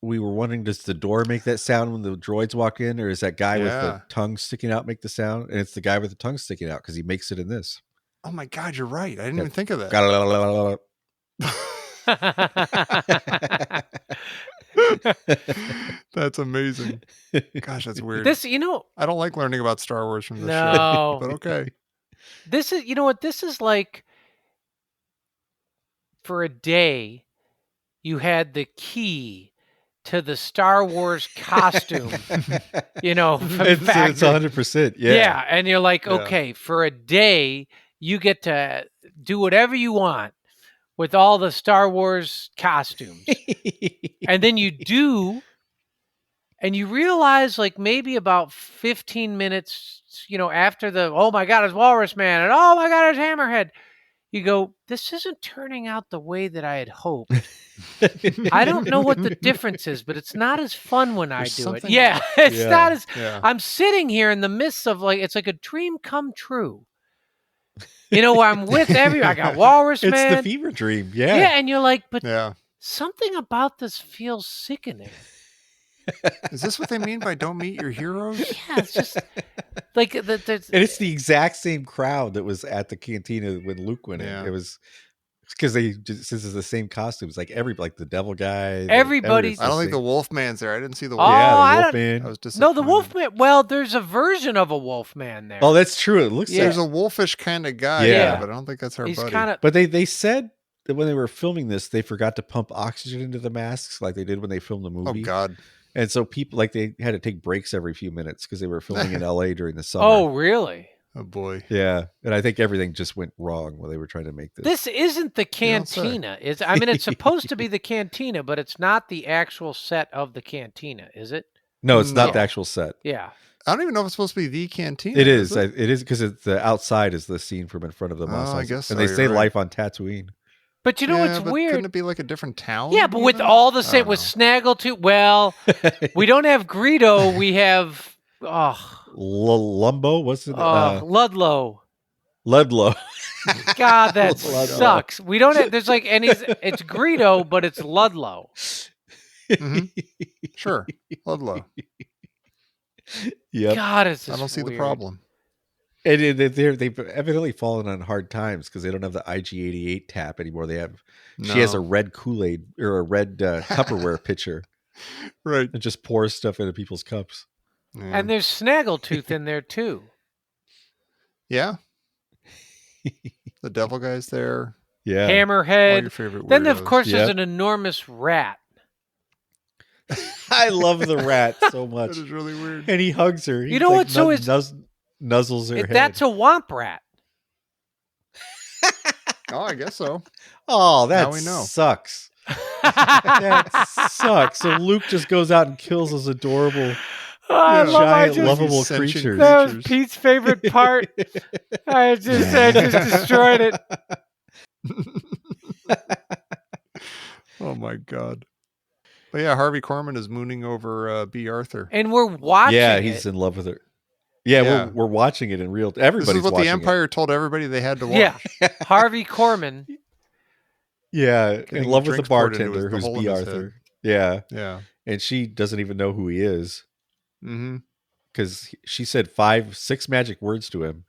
we were wondering, does the door make that sound when the droids walk in, or is that guy with the tongue sticking out make the sound? And it's the guy with the tongue sticking out because he makes it in this. Oh my God, you're right. I didn't even think of that. That's amazing. Gosh, that's weird. This, I don't like learning about Star Wars from this show, but okay. This is, this is like, for a day, you had the key to the Star Wars costume, It's 100%. Yeah. Yeah. And you're like, okay, for a day, you get to do whatever you want with all the Star Wars costumes. And then you do, and you realize, like, maybe about 15 minutes, after the, oh my God, it's Walrus Man, and oh my God, it's Hammerhead, you go, this isn't turning out the way that I had hoped. I don't know what the difference is, but it's not as fun when I do it. Yeah, it's not as, I'm sitting here in the midst of, like, it's like a dream come true. I'm with I got Walrus Man. It's the fever dream. Yeah. Yeah, and you're like, but something about this feels sickening. Is this what they mean by don't meet your heroes? Yeah, it's just like and it's the exact same crowd that was at the cantina when Luke went in. It was because since it's the same costumes, like like the devil guy. Everybody. I don't think the Wolfman's there. I didn't see the Wolfman. The Wolfman. I was disappointed. No, the Wolfman. Well, there's a version of a Wolfman there. Oh, that's true. It looks. There's a wolfish kind of guy. Yeah, but I don't think that's our He's buddy. But they said that when they were filming this, they forgot to pump oxygen into the masks, like they did when they filmed the movie. Oh God. And so people, like, they had to take breaks every few minutes because they were filming in LA during the summer. Oh, really? Oh boy. Yeah. And I think everything just went wrong when they were trying to make this. This isn't the cantina. It's supposed to be the cantina, but it's not the actual set of the cantina, is it? No, it's not the actual set. Yeah. I don't even know if it's supposed to be the cantina. It is. It is because the outside is the scene from in front of the Mos Eisley. I guess so. And they say life on Tatooine. But you know what's but weird? Couldn't it be like a different town? Yeah, but with even? all the I same, don't with know. Snaggletooth. Well, we don't have Greedo. We have Lumbo, what's it? Ludlow. Ludlow. God, that Ludlow. sucks. We don't have. There's like any. It's Greedo, but it's Ludlow. Sure, Ludlow. Yep. God, it's I don't see the weird. problem. And they've evidently fallen on hard times because they don't have the IG-88 tap anymore. They have she has a No. red Kool-Aid or a red Tupperware pitcher Right. that just pours stuff into people's cups. Yeah. And there's Snaggletooth in there too. Yeah. The devil guy's there. Yeah. All Hammerhead. your favorite Then of weirdos. course there's Yep. an enormous rat. I love the rat so That much. is really weird. And he hugs her. He You know what? So it's nuzzles her head. that's a womp rat. Oh, I guess so. Oh, that Now we know. sucks. That sucks. So Luke just goes out and kills those adorable, I love. I giant, just, lovable Sentient creatures. that was creatures. Pete's favorite part. I just destroyed it. Oh my god. But yeah, Harvey Korman is mooning over B. Arthur. And we're watching. Yeah, he's it. in love with her. Yeah, Yeah. we're watching it in real. This Everybody's is what the watching Empire told everybody they had to watch. Yeah, Harvey Korman. it. Yeah, in Getting love with the drinks poured into bartender the who's hole in B. his Arthur. head. Yeah, Yeah. and she doesn't even know who he is Mm-hmm. because she said 6 magic words to him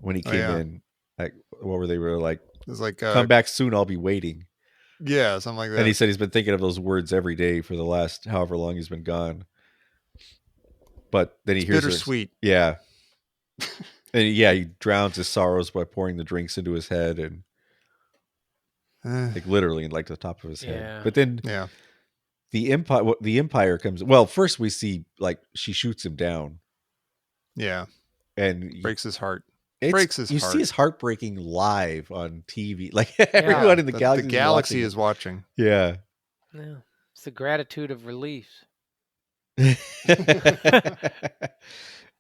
when he came yeah. in. Like, what were they? Were like, It's like "Come back soon, I'll be waiting." yeah, something like that. And he said he's been thinking of those words every day for the last however long he's been gone. But then he hears her. bittersweet. Yeah. And yeah, he drowns his sorrows by pouring the drinks into his head and like literally like the top of his head. Yeah. But then Yeah. the Empire comes. Well, first we see like she shoots him down Yeah. and Breaks his heart. it's- breaks his you heart. see his heart breaking live on TV. Like everyone in the galaxy. The galaxy is watching. Yeah. Yeah, it's the gratitude of relief.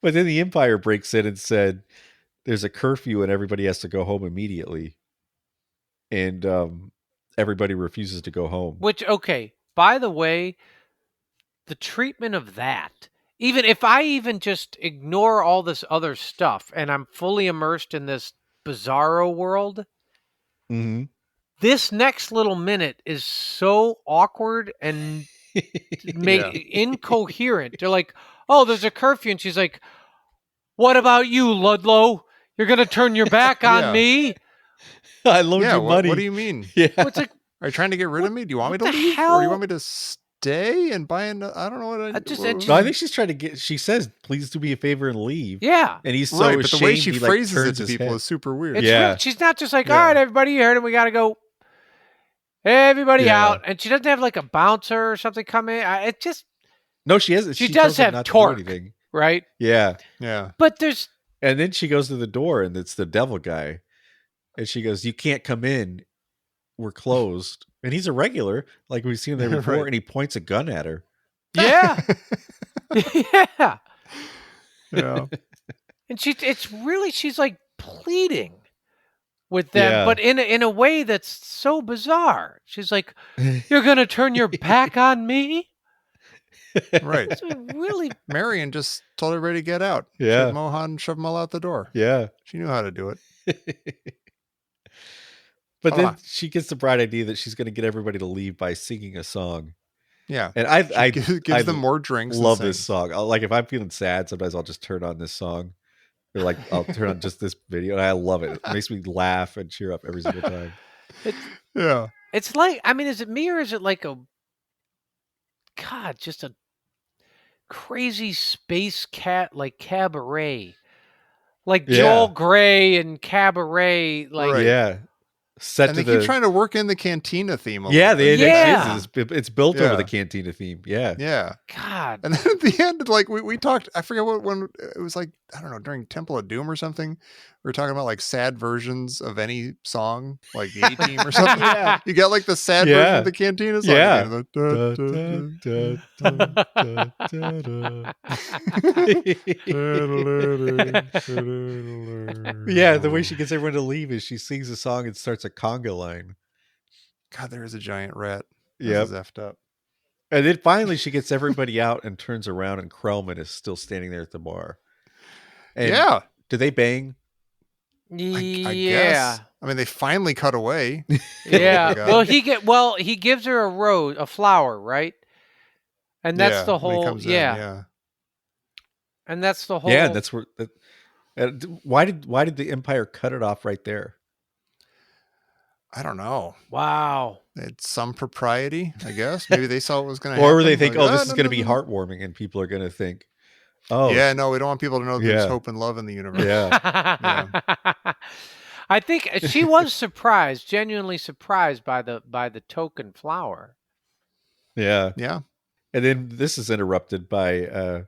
But then the Empire breaks in and said there's a curfew and everybody has to go home immediately. And everybody refuses to go home. Which, okay, by the way, the treatment of that, even if I even just ignore all this other stuff and I'm fully immersed in this bizarro world, Mm-hmm. this next little minute is so awkward and incoherent. They're like, oh, there's a curfew. And she's like, what about you, Ludlow? You're going to turn your back on Yeah. me? I loaned Yeah. you money. What do you mean? Yeah. What's it? Are you trying to get rid of me? Do you want me to what the leave? Or do hell? you want me to stay and buy another? I don't know what I No, I think she's trying to get. She says, "Please do me a favor and leave." Yeah. And he's so right, but ashamed. the way she he, like, phrases it turns to his people head. is super weird. It's Yeah. real. She's not just like, Yeah. all right, everybody, you heard him. We got to go. Everybody Yeah. out. And she doesn't have like a bouncer or something come in. It just, No, she has. She tells does him have not to do torque. anything. right? Yeah, Yeah. But there's, and then she goes to the door, and it's the devil guy, and she goes, "You can't come in. We're closed." And he's a regular, like we've seen him there before, Right. and he points a gun at her. yeah. Yeah. Yeah. And she's like pleading with them, Yeah. but in a way that's so bizarre. She's like, you're going to turn your back on me? Right. It's really, Marion just told everybody to get out. Yeah. Shove Mohan, shove them all out the door. Yeah. She knew how to do it. But then Ah. she gets the bright idea that she's going to get everybody to leave by singing a song. Yeah. And I Gives them more drinks. and love this sings. song. Like if I'm feeling sad, sometimes I'll just turn on this song. Or like I'll turn on just this video, and I love it. It makes me laugh and cheer up every single time. Yeah. it's like, I mean, is it me or is it like just a crazy space cat, like Cabaret? Like Yeah. Joel Grey and Cabaret, like, Right. Yeah. Set And to they the keep trying to work in the cantina theme. A yeah, little bit. the Yeah. it's built Yeah. over the cantina theme. Yeah. Yeah. God. And then at the end, like we talked, I forget what one it was like, I don't know, during Temple of Doom or something. We were talking about like sad versions of any song, like the A-Team or something. Yeah. You got like the sad Yeah. version of the cantina song. Yeah. again, Da, the da, da, da, da, da. Yeah, the way she gets everyone to leave is she sings a song and starts a conga line. God, there is a giant rat. Yep. This is effed up. And then finally she gets everybody out and turns around and Krellman is still standing there at the bar. And yeah. do they bang? I guess. I mean, they finally cut away. Yeah. Oh well, he gives her a flower, right? And that's the when he whole. comes Yeah. in, yeah. And that's the whole. Yeah, and that's where. Why did the Empire cut it off right there? I don't know. Wow. It's some propriety, I guess. Maybe they saw what was going to happen. Or they think, like, this is going to be heartwarming, and people are going to think, yeah, no, we don't want people to know there's hope and love in the universe. Yeah. I think she was surprised, genuinely surprised by the token flower. Yeah. Yeah. And then this is interrupted by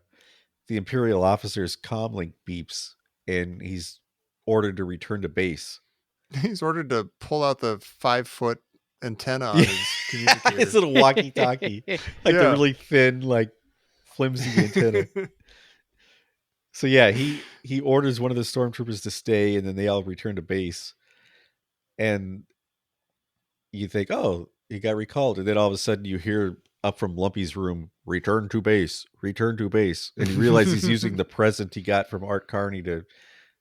the Imperial officer's comlink beeps, and he's ordered to return to base. He's ordered to pull out the 5-foot antenna on his communicator. His little walkie-talkie. Like the really thin, like flimsy antenna. So yeah, he orders one of the stormtroopers to stay, and then they all return to base. And you think, oh, he got recalled. And then all of a sudden you hear up from Lumpy's room, return to base. And you realize he's using the present he got from Art Carney to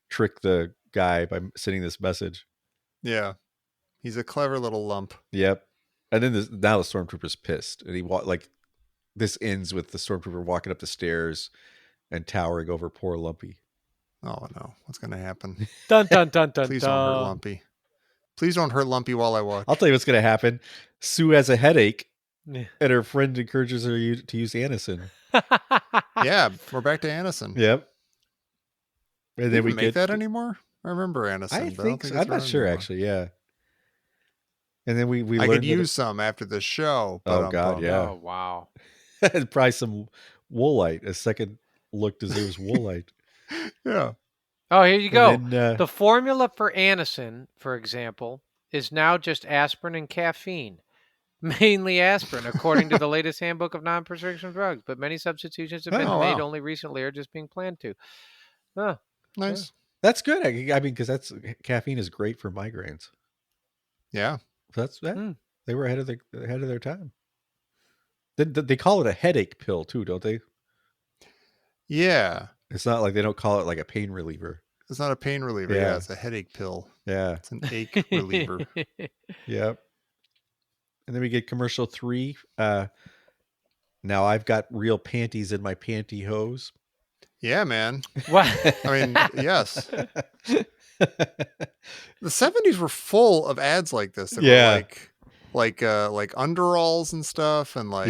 trick the guy by sending this message. Yeah. He's a clever little lump. Yep. And then now the stormtrooper's pissed. And this ends with the stormtrooper walking up the stairs and towering over poor Lumpy. Oh no. What's going to happen? Dun dun dun dun. Please don't hurt Lumpy. Please don't hurt Lumpy while I watch. I'll tell you what's going to happen. Sue has a headache, and her friend encourages her to use Anison. Yeah, we're back to Anison. Yep. And then we make that anymore. I remember Anison. I think so. I'm not sure anymore. actually. Yeah. And then we I learned could use some after the show. Oh God, yeah. Oh wow. Probably some woolite. A second look deserves woolite. Yeah. Oh, here you go. Then, the formula for Anison, for example, is now just aspirin and caffeine. Mainly aspirin, according to the latest handbook of non-prescription drugs. But many substitutions have been made only recently or just being planned to. Oh, nice. Yeah. That's good. I mean, because caffeine is great for migraines. Yeah. They were ahead of their time. They call it a headache pill too, don't they? Yeah. It's not like they don't call it like a pain reliever. It's not a pain reliever. Yeah, it's a headache pill. Yeah. It's an ache reliever. Yep. And then we get commercial 3. Now I've got real panties in my pantyhose. Yeah, man. What? I mean, yes. The 70s were full of ads like this. That were like underalls and stuff, and like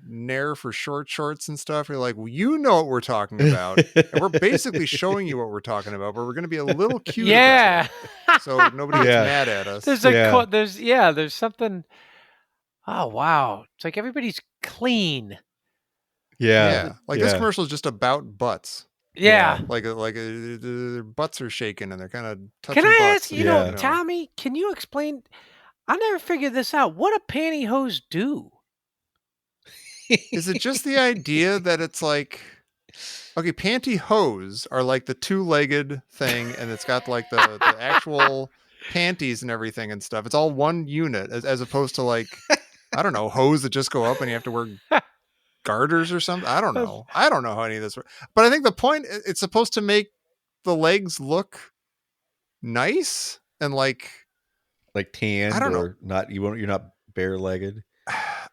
Nair for short shorts and stuff. You're like, well, you know what we're talking about, and we're basically showing you what we're talking about, but we're going to be a little cute. Yeah. About it, so nobody gets mad at us. There's something. Oh wow! It's like everybody's clean. Yeah. Like this commercial is just about butts. Yeah. Like their butts are shaking and they're kind of touching. Can I butts ask you, Tommy? Can you explain? I never figured this out. What do pantyhose do? Is it just the idea that it's like, okay, pantyhose are like the 2-legged thing, and it's got like the actual panties and everything and stuff. It's all one unit, as opposed to like, I don't know, hose that just go up and you have to wear garters or something. I don't know how any of this works. But I think the point, it's supposed to make the legs look nice and like tanned. I don't know. You're not bare-legged.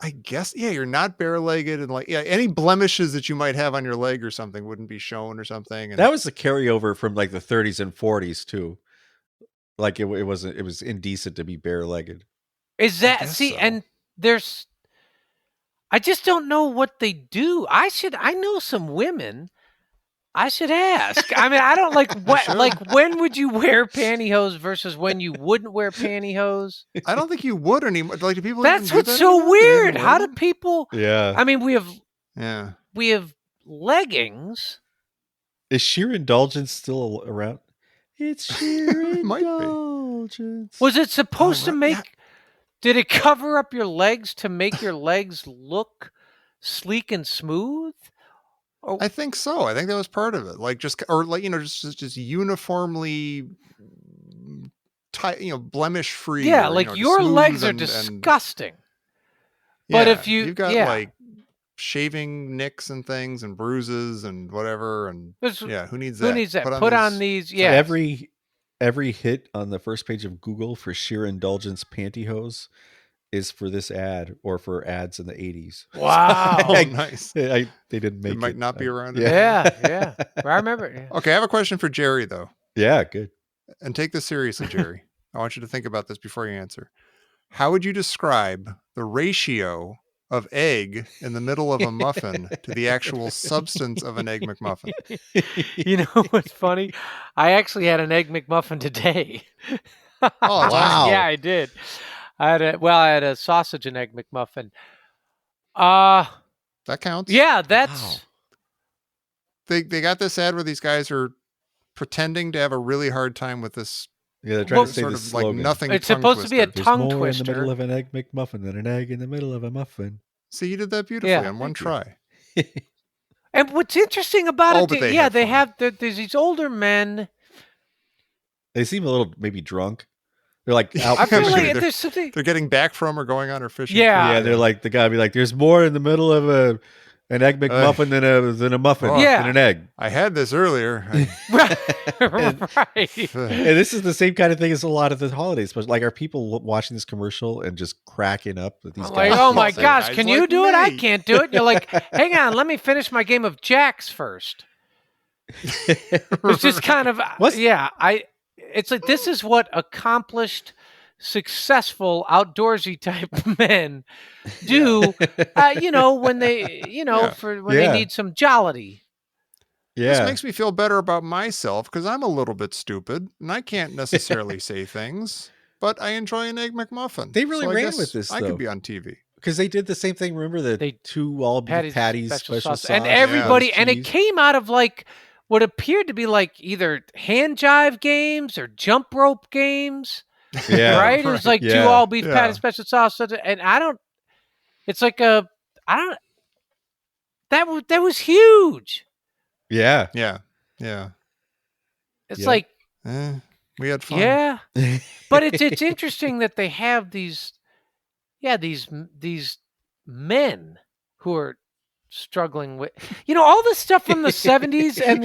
I guess, yeah, you're not bare-legged, and like, any blemishes that you might have on your leg or something wouldn't be shown or something. And that was a carryover from like the 30s and 40s too. Like it was indecent to be bare-legged. Is that and there's, I just don't know what they do. I know some women. I should ask. I mean, I don't like what like when would you wear pantyhose versus when you wouldn't wear pantyhose? I don't think you would anymore. Like, do people? That's even do what's that so anymore? weird. How do people? Yeah. I mean, we have leggings. Is sheer indulgence still around? It's sheer indulgence. Was it supposed to make? Yeah. Did it cover up your legs to make your legs look sleek and smooth? I think so. I think that was part of it. Like just uniformly blemish free. Yeah, or, like just your smooth legs are and- disgusting. But yeah, if you've got yeah. like shaving nicks and things and bruises and whatever, and There's- who needs Who that? needs that? Put on these. So Yeah. every hit on the first page of Google for sheer indulgence pantyhose is for this ad or for ads in the 80s. Wow. Oh, nice. They didn't make It might not be around. Yeah. I remember. Yeah. Okay, I have a question for Jerry though, Yeah, good. and take this seriously, Jerry. I want you to think about this before you answer. How would you describe the ratio of egg in the middle of a muffin to the actual substance of an Egg McMuffin? You know what's funny? I actually had an Egg McMuffin today. Oh, that's awesome. Yeah, I did. I had a sausage and Egg McMuffin. That counts. Yeah, that's They got this ad where these guys are pretending to have a really hard time with this Yeah, they're trying Well, to say sort this of like slogan. nothing. It's tongue supposed to be a twister. There's tongue more in the twister. middle of an egg McMuffin than an egg in the middle of a muffin. See, you did that beautifully Yeah, on one thank you. try. And what's interesting about Oh, it, but they yeah, have they fun. have there's these older men. They seem a little maybe drunk. They're like out I feel Sure, like they're- there's something. They're getting back from or going on or fishing. Yeah. yeah, they're like the guy be like, "There's more in the middle of an egg McMuffin than a muffin Oh. Yeah. than an egg." I had this earlier. Right. And this is the same kind of thing as a lot of the holidays. But like, are people watching this commercial and just cracking up that these I'm guys? like, oh my Say, gosh, guys can you like do it? I me. can't do it. And you're like, hang on, let me finish my game of jacks first. It's just kind of it's like this is what accomplished, successful, outdoorsy type men do. When they Yeah. for when Yeah. they need some jollity. This Yeah, makes me feel better about myself because I'm a little bit stupid and I can't necessarily say things, but I enjoy an Egg McMuffin. They really I ran guess with this, I though. could be on TV. because they did the same thing. Remember the They- two all beef patties, special sauce, and everybody, and it cheese? came out of like what appeared to be like either hand jive games or jump rope games. Yeah, Right? It was like Yeah. two all beef Yeah. patty special sauce, and it's like that was huge. Yeah, Yeah. Yeah. It's Yeah. like, We had fun. yeah, but it's interesting that they have these men who are struggling with all this stuff from the 70s and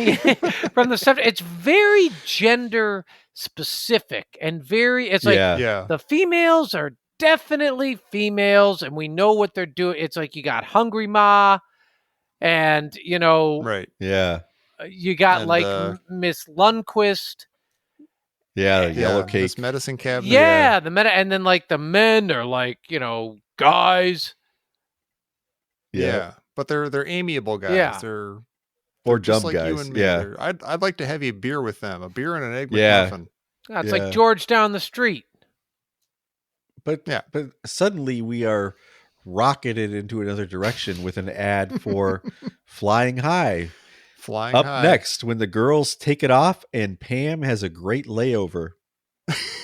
from the 70s. It's very gender specific and it's like yeah, Yeah. the females are definitely females and we know what they're doing. It's like you got Hungry Ma and Right. yeah, you got And, like Miss Lundquist. yeah. The yellow Yeah, cake. This medicine cabinet. Yeah, the meta, and then like the men are like guys. Yeah. But they're amiable guys. Yeah. They're or just dumb like you guys. and me. Yeah, I'd like to have a beer with them. A beer and an Egg Yeah. McMuffin. Yeah, it's Yeah. like George down the street. but Yeah. but suddenly we are rocketed into another direction with an ad for Flying High. Flying Up high. next, when the girls take it off and Pam has a great layover.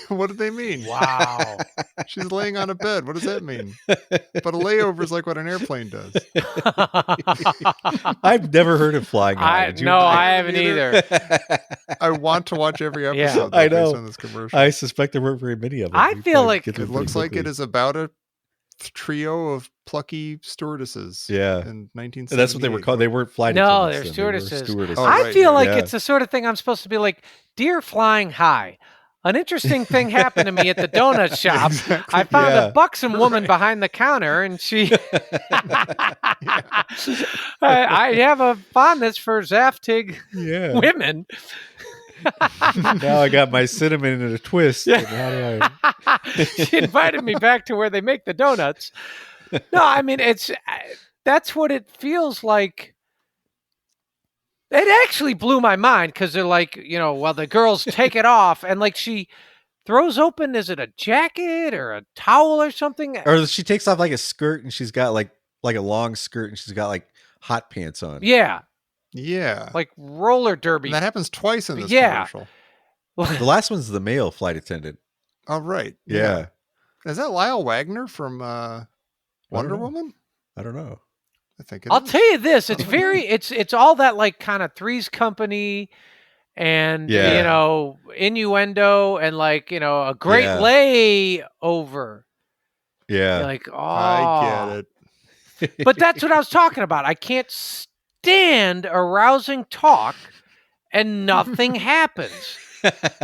What did they mean? Wow. She's laying on a bed. What does that mean? But a layover is like what an airplane does. I've never heard of Flying High. Did you? I haven't either. I want to watch every Yeah. episode. I though, based know. on this commercial. I suspect there weren't very many of them. I You feel probably like- get them It pretty looks like it quickly. is about a trio of plucky stewardesses. Yeah. In 1978. And that's what they were called. They weren't flight No, attendants they're then. They were stewardesses. Oh, I right, feel yeah. like Yeah. it's the sort of thing I'm supposed to be like, Dear Flying High, an interesting thing happened to me at the donut shop. I found Yeah. a buxom woman behind the counter, and she. I have a fondness for Zaftig Yeah. women. Now I got my cinnamon in a twist. Yeah. And how do I? She invited me back to where they make the donuts. No, I mean that's what it feels like. It actually blew my mind because they're like, well, the girls take it off and like she throws open, is it a jacket or a towel or something? Or she takes off like a skirt and she's got like a long skirt and she's got like hot pants on. Yeah, Yeah. like roller derby. And that happens twice in this Yeah. commercial. The last one's the male flight attendant. Oh, right. Yeah. Is that Lyle Wagner from Wonder know. Woman? I don't know. I think it I'll is. tell you this: it's very, it's all that like kind of Three's Company and Yeah. innuendo and like a great Yeah. layover. Yeah. You're like, I get it. But that's what I was talking about. I can't stand arousing talk and nothing happens.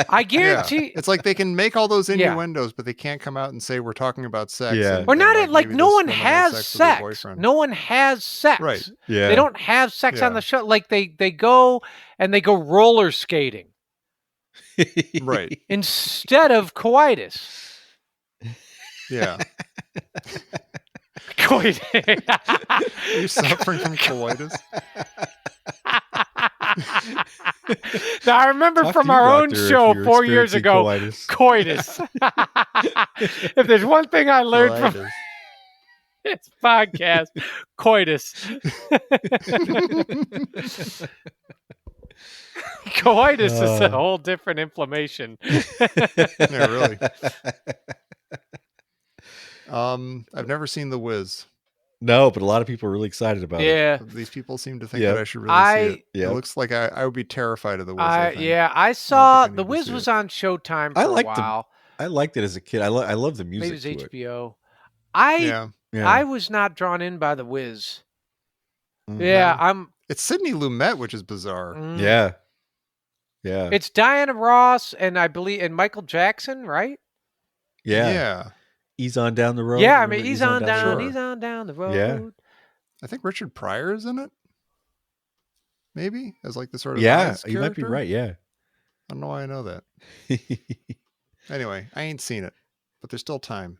I guarantee. It's like they can make all those innuendos, but they can't come out and say we're talking about sex. Yeah. Or not like maybe no this one woman has with her sex. boyfriend. No one has sex. Right. Yeah. They don't have sex on Yeah. the show. Like they go and they go roller skating Right. instead of coitus. Yeah. Coitus. Are you suffering from coitus? Now I remember Talk from to your our own doctor if show you're 4 years ago, experiencing coitus. If there's one thing I learned from Coitus. this podcast, coitus. Coitus is a whole different inflammation. Yeah, really. I've never seen The Wiz. No, but a lot of people are really excited about it. Yeah. These people seem to think Yep. that I should really see it. Yep. It looks like I would be terrified of The Wiz. I think. Yeah, I saw I need The to Wiz see was it. on Showtime for I a liked while. I liked it as a kid. I love the music Maybe it was to it. HBO. Yeah. Yeah. I was not drawn in by The Wiz. Mhm. Yeah, No. I'm. It's Sidney Lumet, which is bizarre. Yeah. Yeah. It's Diana Ross and I believe and Michael Jackson, right? Yeah. Yeah. Ease on down the road. Yeah, I Remember mean Ease down the road? Sure. he's on down the road. Yeah. I think Richard Pryor is in it. Maybe as like the sort of Yeah, Oz you might be character? right. Yeah. I don't know why I know that. Anyway, I ain't seen it, but there's still time.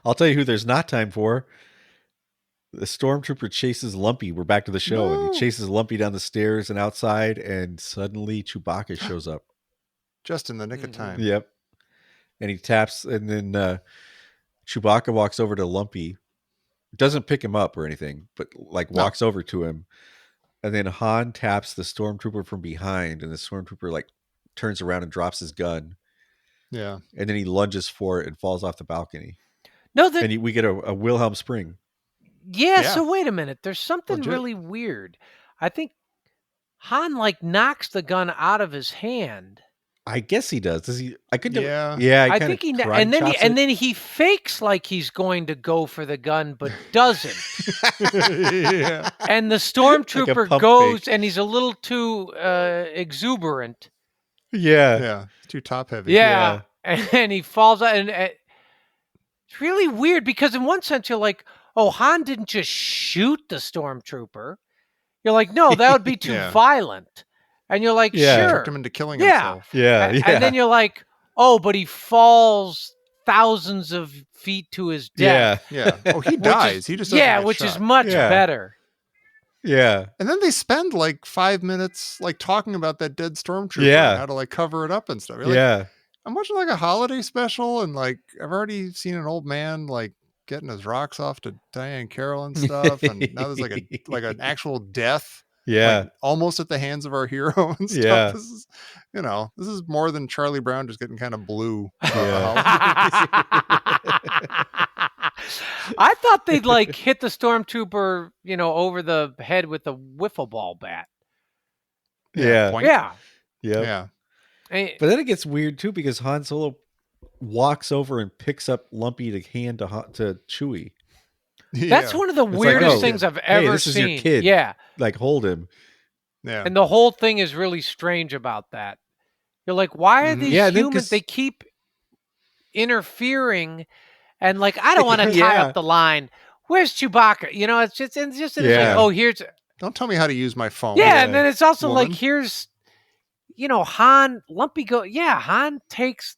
I'll tell you who there's not time for. The stormtrooper chases Lumpy. We're back to the show, and No. he chases Lumpy down the stairs and outside, and suddenly Chewbacca shows up. Just in the nick of time. Yep. And he taps, and then Chewbacca walks over to Lumpy. Doesn't pick him up or anything, but like walks over to him. And then Han taps the stormtrooper from behind, and the stormtrooper like turns around and drops his gun. Yeah. And then he lunges for it and falls off the balcony. No, And we get a Wilhelm spring. yeah. Yeah. So wait a minute. There's something Legit. really weird. I think Han like knocks the gun out of his hand. I guess he does. Does he? I could. Yeah. Yeah. I think he and then he fakes like he's going to go for the gun, but doesn't. Yeah. And the stormtrooper pump goes, fake. and he's a little too exuberant. Yeah. Yeah. It's too top heavy. Yeah. And he falls out, and it's really weird because in one sense you're like, oh, Han didn't just shoot the stormtrooper. You're like, no, that would be too Yeah. violent. And you're like, Yeah. sure. Tricked him into killing Yeah. himself. Yeah. And then you're like, oh, but he falls thousands of feet to his death. Yeah. Oh, he Which dies. is- He just doesn't get which shot. is much Yeah. better. Yeah. And then they spend like 5 minutes like talking about that dead stormtrooper Yeah. and how to like cover it up and stuff. You're like, Yeah. I'm watching like a holiday special, and like I've already seen an old man like getting his rocks off to Diane Carroll and stuff, and now there's like an actual death, Yeah. like, almost at the hands of our hero and stuff. Yeah. This is, this is more than Charlie Brown just getting kind of blue. I thought they'd like hit the stormtrooper, over the head with a wiffle ball bat. Yeah. Point. Yeah. Yep. Yeah. Eh, But then it gets weird too because Han Solo walks over and picks up Lumpy to hand to Chewie. That's Yeah. one of the like, weirdest oh, things I've hey, ever this is seen. your kid. Yeah. Like hold him. Yeah. And the whole thing is really strange about that. You're like, why are Mhm. these Yeah, then humans? 'cause- They keep interfering, and like, I don't want to tie Yeah. up the line. Where's Chewbacca? It's just it's Yeah. like, oh, here's Don't tell me how to use my phone. yeah, and then it's also woman. like, here's Han Lumpy go. Yeah, Han takes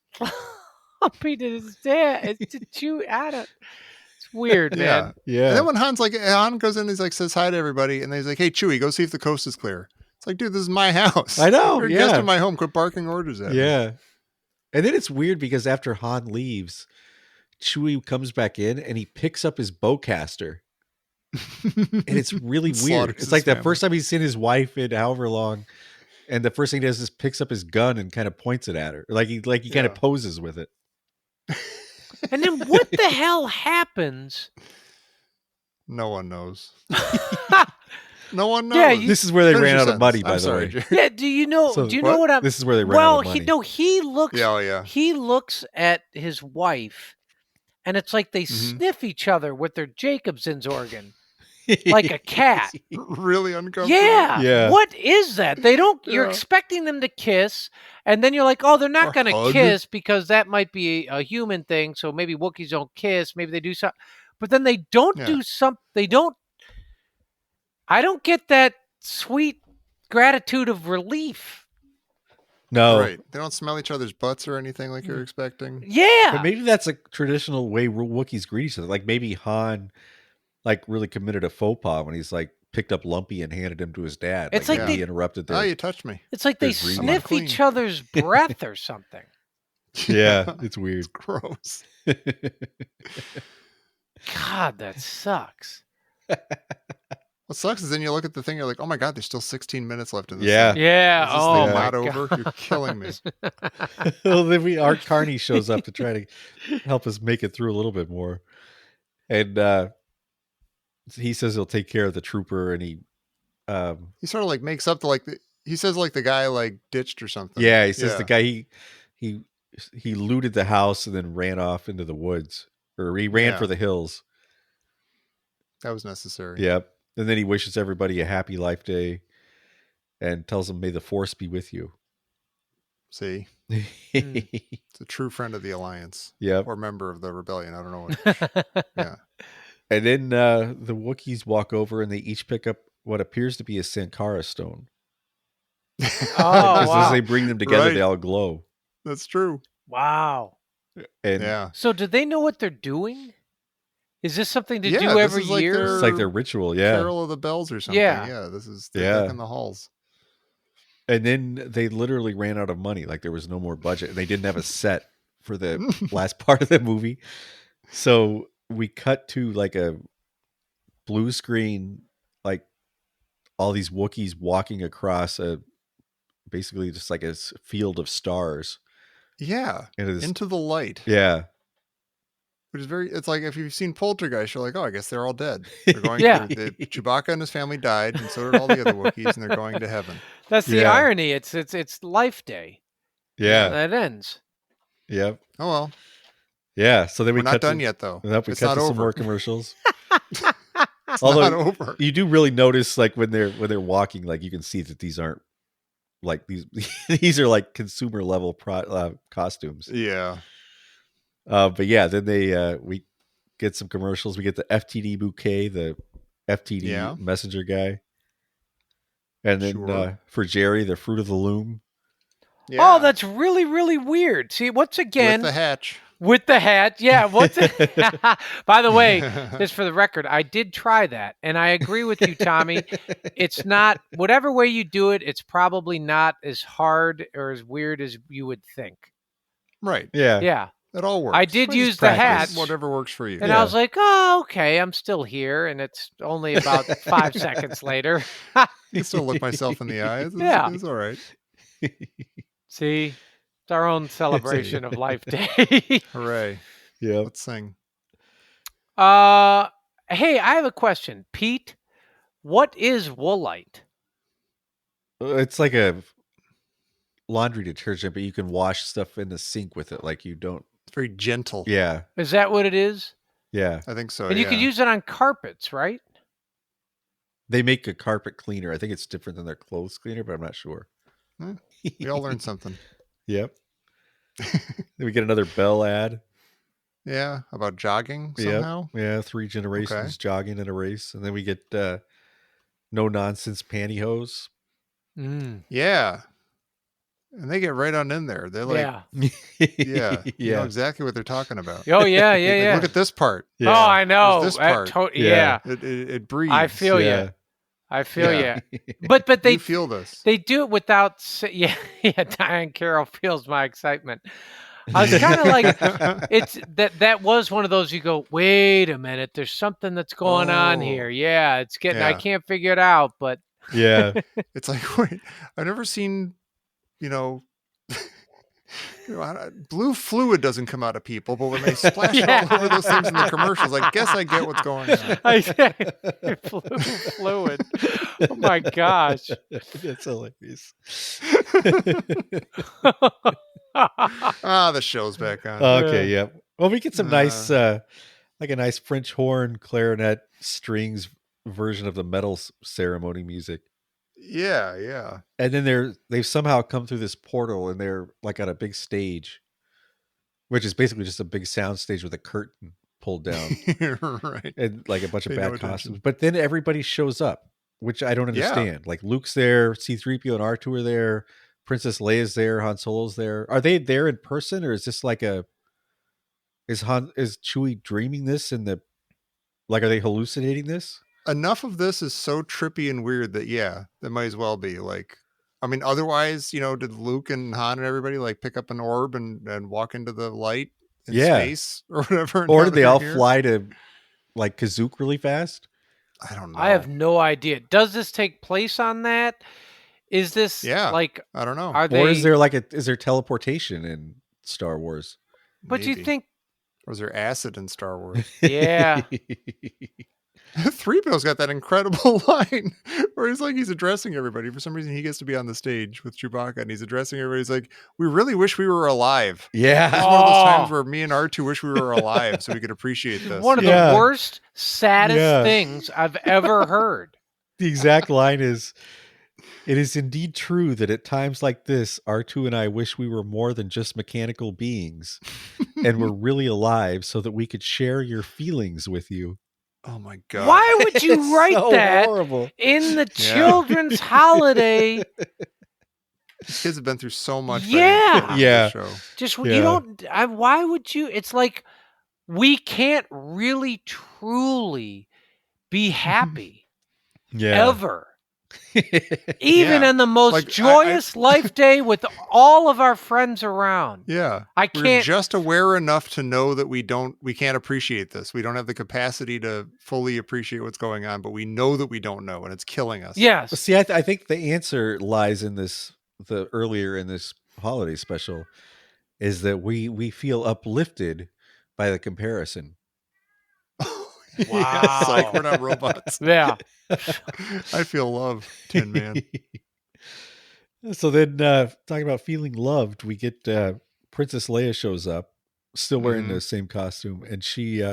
Lumpy to his dad to Chewie. It's weird, Yeah. man. Yeah. And then when Han goes in, he's like says hi to everybody, and then he's like, "Hey Chewie, go see if the coast is clear." It's like, dude, this is my house. I know, You're a guest yeah. in my home. Quit barking orders at me. Yeah. And then it's weird because after Han leaves, Chewie comes back in and he picks up his bowcaster. And it's really weird. Slaughters It's his like the family. first time he's seen his wife in however long. And the first thing he does is picks up his gun and kind of points it at her. Like he kind Yeah. of poses with it. And then what the hell happens? No one knows. No one knows. Yeah, This is where they Finish ran your out of money, sentence. by I'm the sorry, way. Jerry. Yeah, do you know? So do you know what I'm? This is where they ran Well, out of money. he looks. Yeah, yeah. He looks at his wife, and it's like they sniff each other with their Jacobson's organ, like a cat. Really uncomfortable. Yeah. Yeah. What is that? They don't. You're Yeah. expecting them to kiss, and then you're like, oh, they're not Or going to hug. kiss because that might be a human thing. So maybe Wookiees don't kiss. Maybe they do something, but then they don't Yeah. do something. They don't. I don't get that sweet gratitude of relief. No. Right. They don't smell each other's butts or anything like you're expecting. Yeah. But maybe that's a traditional way Wookiees greet each other. Like maybe Han really committed a faux pas when he's like picked up Lumpy and handed him to his dad. It's like like he they- interrupted Oh, their you touched me. It's like they They're greedy. sniff Unclean. each other's breath or something. Yeah, it's weird. It's gross. God, that sucks. What sucks is then you look at the thing, you're like, oh my God, there's still 16 minutes left in this. Yeah. thing. Yeah. Is this Oh thing my not God. over? You're killing me. Well, then Art Carney shows up to try to help us make it through a little bit more. And he says he'll take care of the trooper, and he He sort of like makes up he says like the guy like ditched or something. yeah, he says the guy he looted the house and then ran off into the woods. Or he ran Yeah. for the hills. That was necessary. Yep. And then he wishes everybody a happy life day and tells them, may the force be with you. See, Yep. it's a true friend of the Alliance or member of the rebellion. I don't know what. Yeah. And then the Wookiees walk over and they each pick up what appears to be a Sankara stone. Oh, Because wow. as they bring them together, Right. they all glow. That's true. Wow. And Yeah. So do they know what they're doing? Is this something to Yeah, do this every is like year? it's like their ritual, yeah. Carol of the Bells or something. Yeah. Yeah. This is Yeah. back in the halls. And then they literally ran out of money. Like there was no more budget. And they didn't have a set for the last part of the movie. So we cut to like a blue screen, like all these Wookiees walking across basically just like a field of stars. Yeah. And it is, Into the light. yeah. Which is it's like if you've seen Poltergeist, you're like, oh, I guess they're all dead. They're going Yeah. Chewbacca and his family died, and so did all the other Wookiees, and they're going to heaven. That's the Yeah. irony. It's Life Day. Yeah. That ends. Yep. Oh well. Yeah. So then we We're not cut done to, yet though. Nope, we It's cut not to some over. more commercials. It's Although- not over. You do really notice like when they're walking, like you can see that these aren't like these these are like consumer level costumes. Yeah. But yeah, then we get some commercials. We get the FTD bouquet, the FTD Yeah. messenger guy, and then Sure. for Jerry, the fruit of the loom. Yeah. Oh, that's really, really weird. See, once again, with the hatch. with the hat. Yeah. What's it? By the way, just for the record, I did try that, and I agree with you, Tommy. It's not whatever way you do it. It's probably not as hard or as weird as you would think. Right. Yeah, Yeah. It all works. I did Well, use just the practice. hat, Whatever works for you. and Yeah. I was like, "Oh, okay, I'm still here." And it's only about 5 seconds later. I can still look myself in the eyes. Yeah. It's all right. See, it's our own celebration of Life Day. Hooray. yeah. Let's sing. Hey, I have a question, Pete. What is woolite? It's like a laundry detergent, but you can wash stuff in the sink with it. Like you don't. It's very gentle. Yeah, Is that what it is? yeah. I think so. And you could use it on carpets, right? They make a carpet cleaner. I think it's different than their clothes cleaner, but I'm not sure. We all learned something. Yep. Then we get another Bell ad. Yeah. About jogging Yep. somehow. Yeah, 3 generations jogging in a race, and then we get no nonsense pantyhose. Mm. Yeah. And they get right on in there. They're like, Yeah. yeah, you know yeah, exactly what they're talking about. Oh yeah, yeah, Like, yeah. Look at this part. yeah. Oh, I know. This part. Yeah. Yeah. It breathes. I feel Yeah. you. I feel Yeah. you. But they you feel this. they do it without. Yeah, yeah. Diane Carroll feels my excitement. I was kind of like, it's that was one of those you go, wait a minute, there's something that's going on Oh. here. Yeah, it's getting. I Yeah. can't figure it out, but Yeah. It's like, wait, I've never seen, Blue fluid doesn't come out of people, but when they splash it all over those things in the commercials, I guess I get what's going on. Fluid. Oh my gosh. That's hilarious. The show's back on. Okay, yeah. Well, we get some nice, like a nice French horn, clarinet, strings version of the metal ceremony music. Yeah. And then they've somehow come through this portal, and they're like on a big stage, which is basically just a big sound stage with a curtain pulled down, right? And like a bunch of Pay bad no costumes. attention. But then everybody shows up, which I don't understand. Like Luke's there, C-3PO and R2 are there, Princess Leia's there, Han Solo's there. Are they there in person, or is this like is Chewie dreaming this are they hallucinating this? Enough of this is so trippy and weird that that might as well be. Like, I mean, otherwise, did Luke and Han and everybody like pick up an orb and walk into the light in space or whatever? Or did they all fly to like Kazook really fast? I don't know. I have no idea. Does this take place on that? Is this like, I don't know. Or is there is there teleportation in Star Wars? But Maybe. you think, or is there acid in Star Wars? Yeah. 3PO's got that incredible line where he's addressing everybody. For some reason, he gets to be on the stage with Chewbacca, and he's addressing everybody. He's like, "We really wish we were alive." Yeah, it's one of those times where me and R2 wish we were alive so we could appreciate this. One of the worst, saddest things I've ever heard. The exact line is, "It is indeed true that at times like this, R2 and I wish we were more than just mechanical beings, and were really alive so that we could share your feelings with you." Oh my God. Why would you write so that horrible. in the children's holiday? These kids have been through so much. Yeah. Show. Just you don't. Why would you? It's like we can't really truly be happy ever. Even in the most joyous life day with all of our friends around. Yeah. I can't. We're just aware enough to know that we can't appreciate this. We don't have the capacity to fully appreciate what's going on, but we know that we don't know, and it's killing us. Yes. See, I think the answer lies in the earlier in this holiday special is that we feel uplifted by the comparison. Wow. Yes, like we're not robots. Yeah. I feel love, Tin Man. So then, talking about feeling loved, we get Princess Leia shows up, still wearing the same costume, and she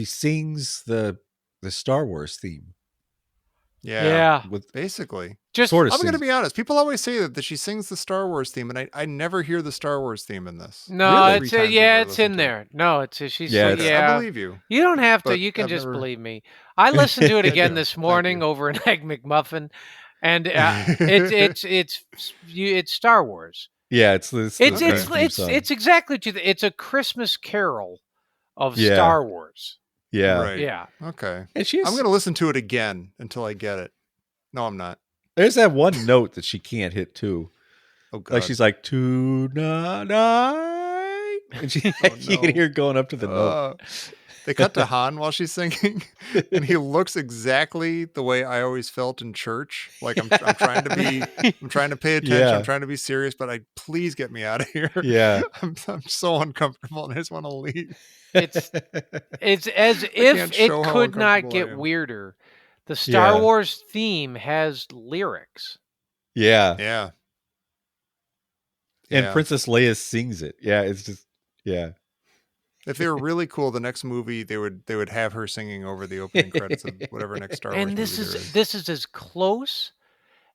sings the Star Wars theme. Yeah. Basically. Just sort of I'm going to be honest. People always say that she sings the Star Wars theme, and I never hear the Star Wars theme in this. No, it's in there. No, she's I believe you. You don't have to. But You can I've just never- believe me. I listened to it again Yeah, this thank morning you. over an Egg McMuffin, and it's Star Wars. Yeah, it's exactly it's a Christmas carol of Star Wars. Yeah. Right. Yeah. Okay. And I'm going to listen to it again until I get it. No, I'm not. There's that one note that she can't hit too. Oh God. Like she's like tonight, and she you can hear her going up to the note. They cut to Han while she's singing, and he looks exactly the way I always felt in church. Like I'm trying to pay attention. Yeah. I'm trying to be serious, but please get me out of here. Yeah. I'm so uncomfortable, and I just want to leave. It's as if it could not get weirder. The Star Wars theme has lyrics. Yeah. Yeah. And Princess Leia sings it. Yeah, it's just If they were really cool, the next movie they would have her singing over the opening credits of whatever next Star Wars And movie this is as close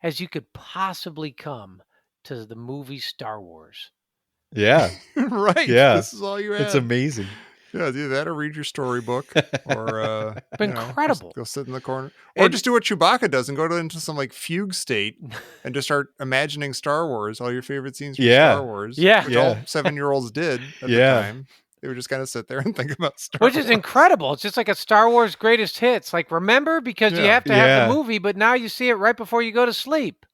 as you could possibly come to the movie Star Wars. Yeah. Right. Yeah. This is all you have. It's amazing. Yeah, do that or read your storybook or incredible. Go sit in the corner. Or just do what Chewbacca does and go into some like fugue state and just start imagining Star Wars, all your favorite scenes from Star Wars. Yeah. Which all 7-year-olds did at the time. They would just kind of sit there and think about Star Wars. Which is incredible. It's just like a Star Wars greatest hits. Like, remember? Because you have to have the movie, but now you see it right before you go to sleep.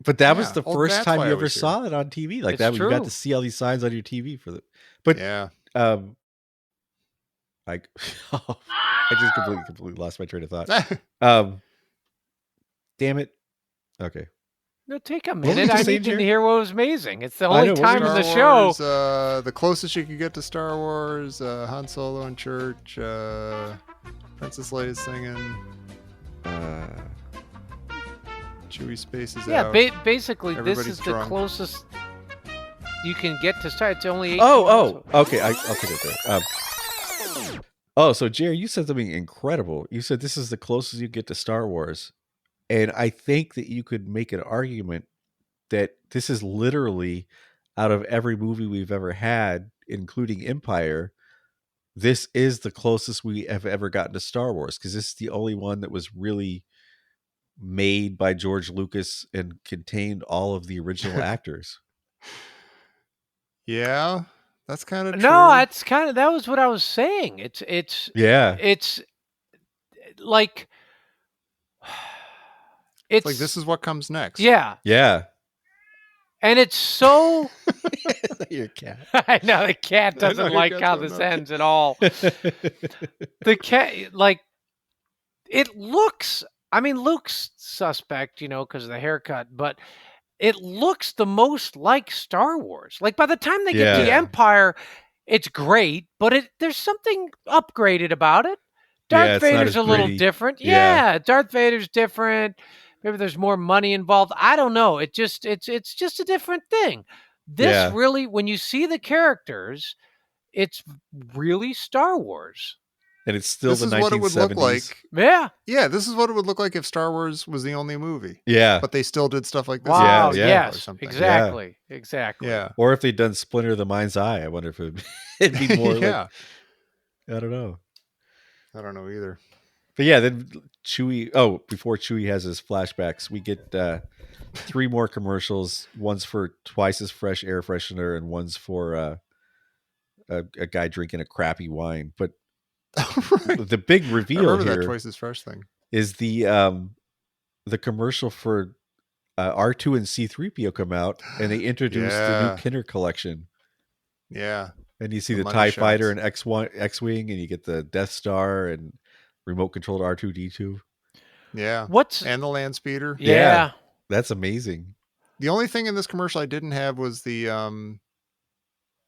But that was the first time you ever saw it on TV. Like that, you got to see all these signs on your TV for the. But I just completely lost my train of thought. Damn it. Okay. No, take a were minute. you I saying, need to Jerry? hear what was amazing. It's the I only know, what time were in you- the show. Wars, the closest you could get to Star Wars, Han Solo in church, Princess Leia's singing, Chewie spaces Yeah, out. basically, this Everybody's is drunk. the closest you can get to Star. It's only 18 Oh, episodes. okay. I'll put it there. So Jerry, you said something incredible. You said this is the closest you get to Star Wars. And I think that you could make an argument that this is literally, out of every movie we've ever had, including Empire, this is the closest we have ever gotten to Star Wars, because this is the only one that was really made by George Lucas and contained all of the original actors. Yeah, that's kind of true. No, that was what I was saying. It's Yeah. like It's like, this is what comes next. Yeah, Yeah. and it's so. Your cat. I know the cat I know doesn't your like cat's how going this nuts. ends at all. The cat, like, it looks. I mean, Luke's suspect, because of the haircut, but it looks the most like Star Wars. Like, by the time they get to Yeah. Empire, it's great, but there's something upgraded about it. Darth It's not Vader's as a little gritty. different. Yeah. Yeah, Darth Vader's different. Maybe there's more money involved. I don't know. It's just a different thing. This Yeah. really, when you see the characters, it's really Star Wars. And it's still This the is 1970s. what it would look like. Yeah. Yeah, this is what it would look like if Star Wars was the only movie. Yeah. But they still did stuff like this. Wow. Yeah. Yes. Or something. Exactly. Exactly. Yeah. Or if they'd done Splinter of the Mind's Eye, I wonder if it'd be more Yeah. like, I don't know. I don't know either. But yeah, then Chewie. Oh, before Chewie has his flashbacks, we get 3 more commercials. One's for Twice as Fresh air freshener, and one's for a guy drinking a crappy wine. But Right. the big I reveal remember here that Twice as Fresh thing. is the commercial for R2 and C-3PO come out, and they introduce the Yeah. new Kinner collection. Yeah. And you see The the money TIE Fighter shots. and X-Wing, and you get the Death Star and remote controlled R2-D2. Yeah. What's And the land speeder. yeah. That's amazing. The only thing in this commercial I didn't have was the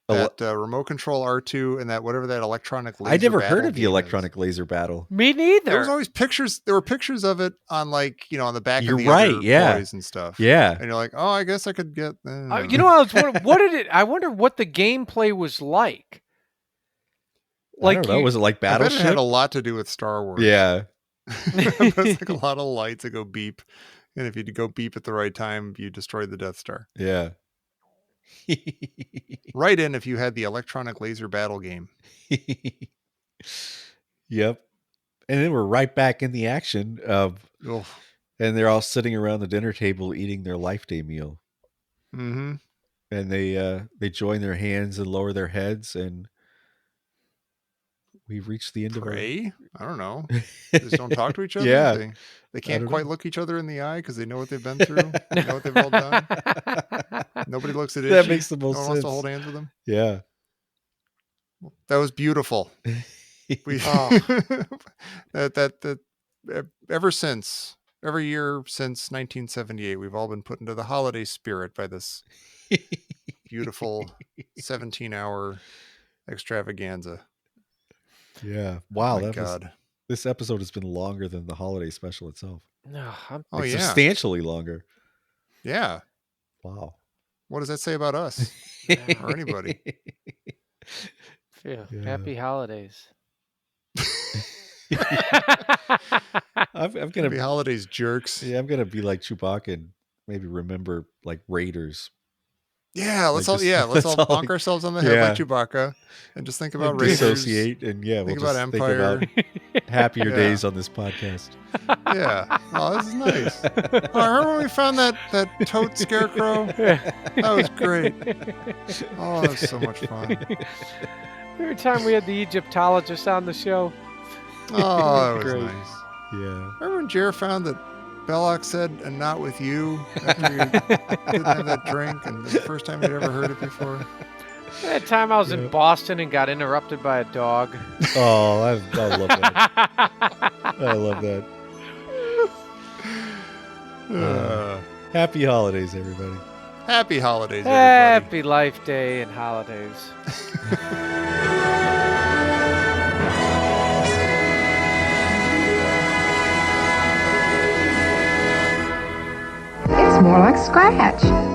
remote control R2 and that whatever that electronic laser I never heard battle of the game electronic is. laser battle. Me neither. There was always pictures. There were pictures of it on on the back You're of the right, other yeah. toys and stuff. Yeah. And you're like, oh, I guess I could get. I was wondering, what did it? I wonder what the gameplay was like. I don't know. Was it like I bet it Battleship? had a lot to do with Star Wars. Yeah. There's like a lot of lights that go beep, and if you go beep at the right time, you destroy the Death Star. Yeah. Right in if you had the electronic laser battle game. Yep. And then we're right back in the action of, Ugh. and they're all sitting around the dinner table eating their Life Day meal. Mm-hmm. And they join their hands and lower their heads, and we've reached the end Pray? I don't know. They just don't talk to each other. Yeah. They I can't don't quite know. look each other in the eye because they know what they've been through. They know what they've all done. Nobody looks at it. That makes the No most one wants to sense. hold hands with them. Yeah. That was beautiful. We that ever since every year since 1978, we've all been put into the holiday spirit by this beautiful 17-hour extravaganza. Yeah. Wow. Oh my that was, God. this episode has been longer than the holiday special itself. No, I'm, Oh Like, yeah. substantially longer. Yeah. Wow. What does that say about us or anybody? yeah. Yeah. Happy holidays. I'm Happy gonna holidays, jerks. I'm gonna be like Chewbacca and maybe remember like Raiders. Yeah, let's Like, all just- let's let's all all, bonk ourselves on the head like yeah. Chewbacca and just think And about Raiders. dissociate, and yeah, Think we'll about just Empire. think about happier Yeah. days on this podcast. Yeah. Oh, this is nice. Oh, remember when we found that tote scarecrow? That was great. Oh, that was so much fun. Every time we had the Egyptologist on the show. Oh, that was Great. nice. Yeah. Remember when Jer found that Belloc said, "and not with you," after you didn't have that drink, and the first time you'd ever heard it before? That time I was Yeah. in Boston and got interrupted by a dog. Oh, I love that. I love that. Happy holidays, everybody. Happy holidays, everybody. Happy Life Day and holidays. It's more like Scratch.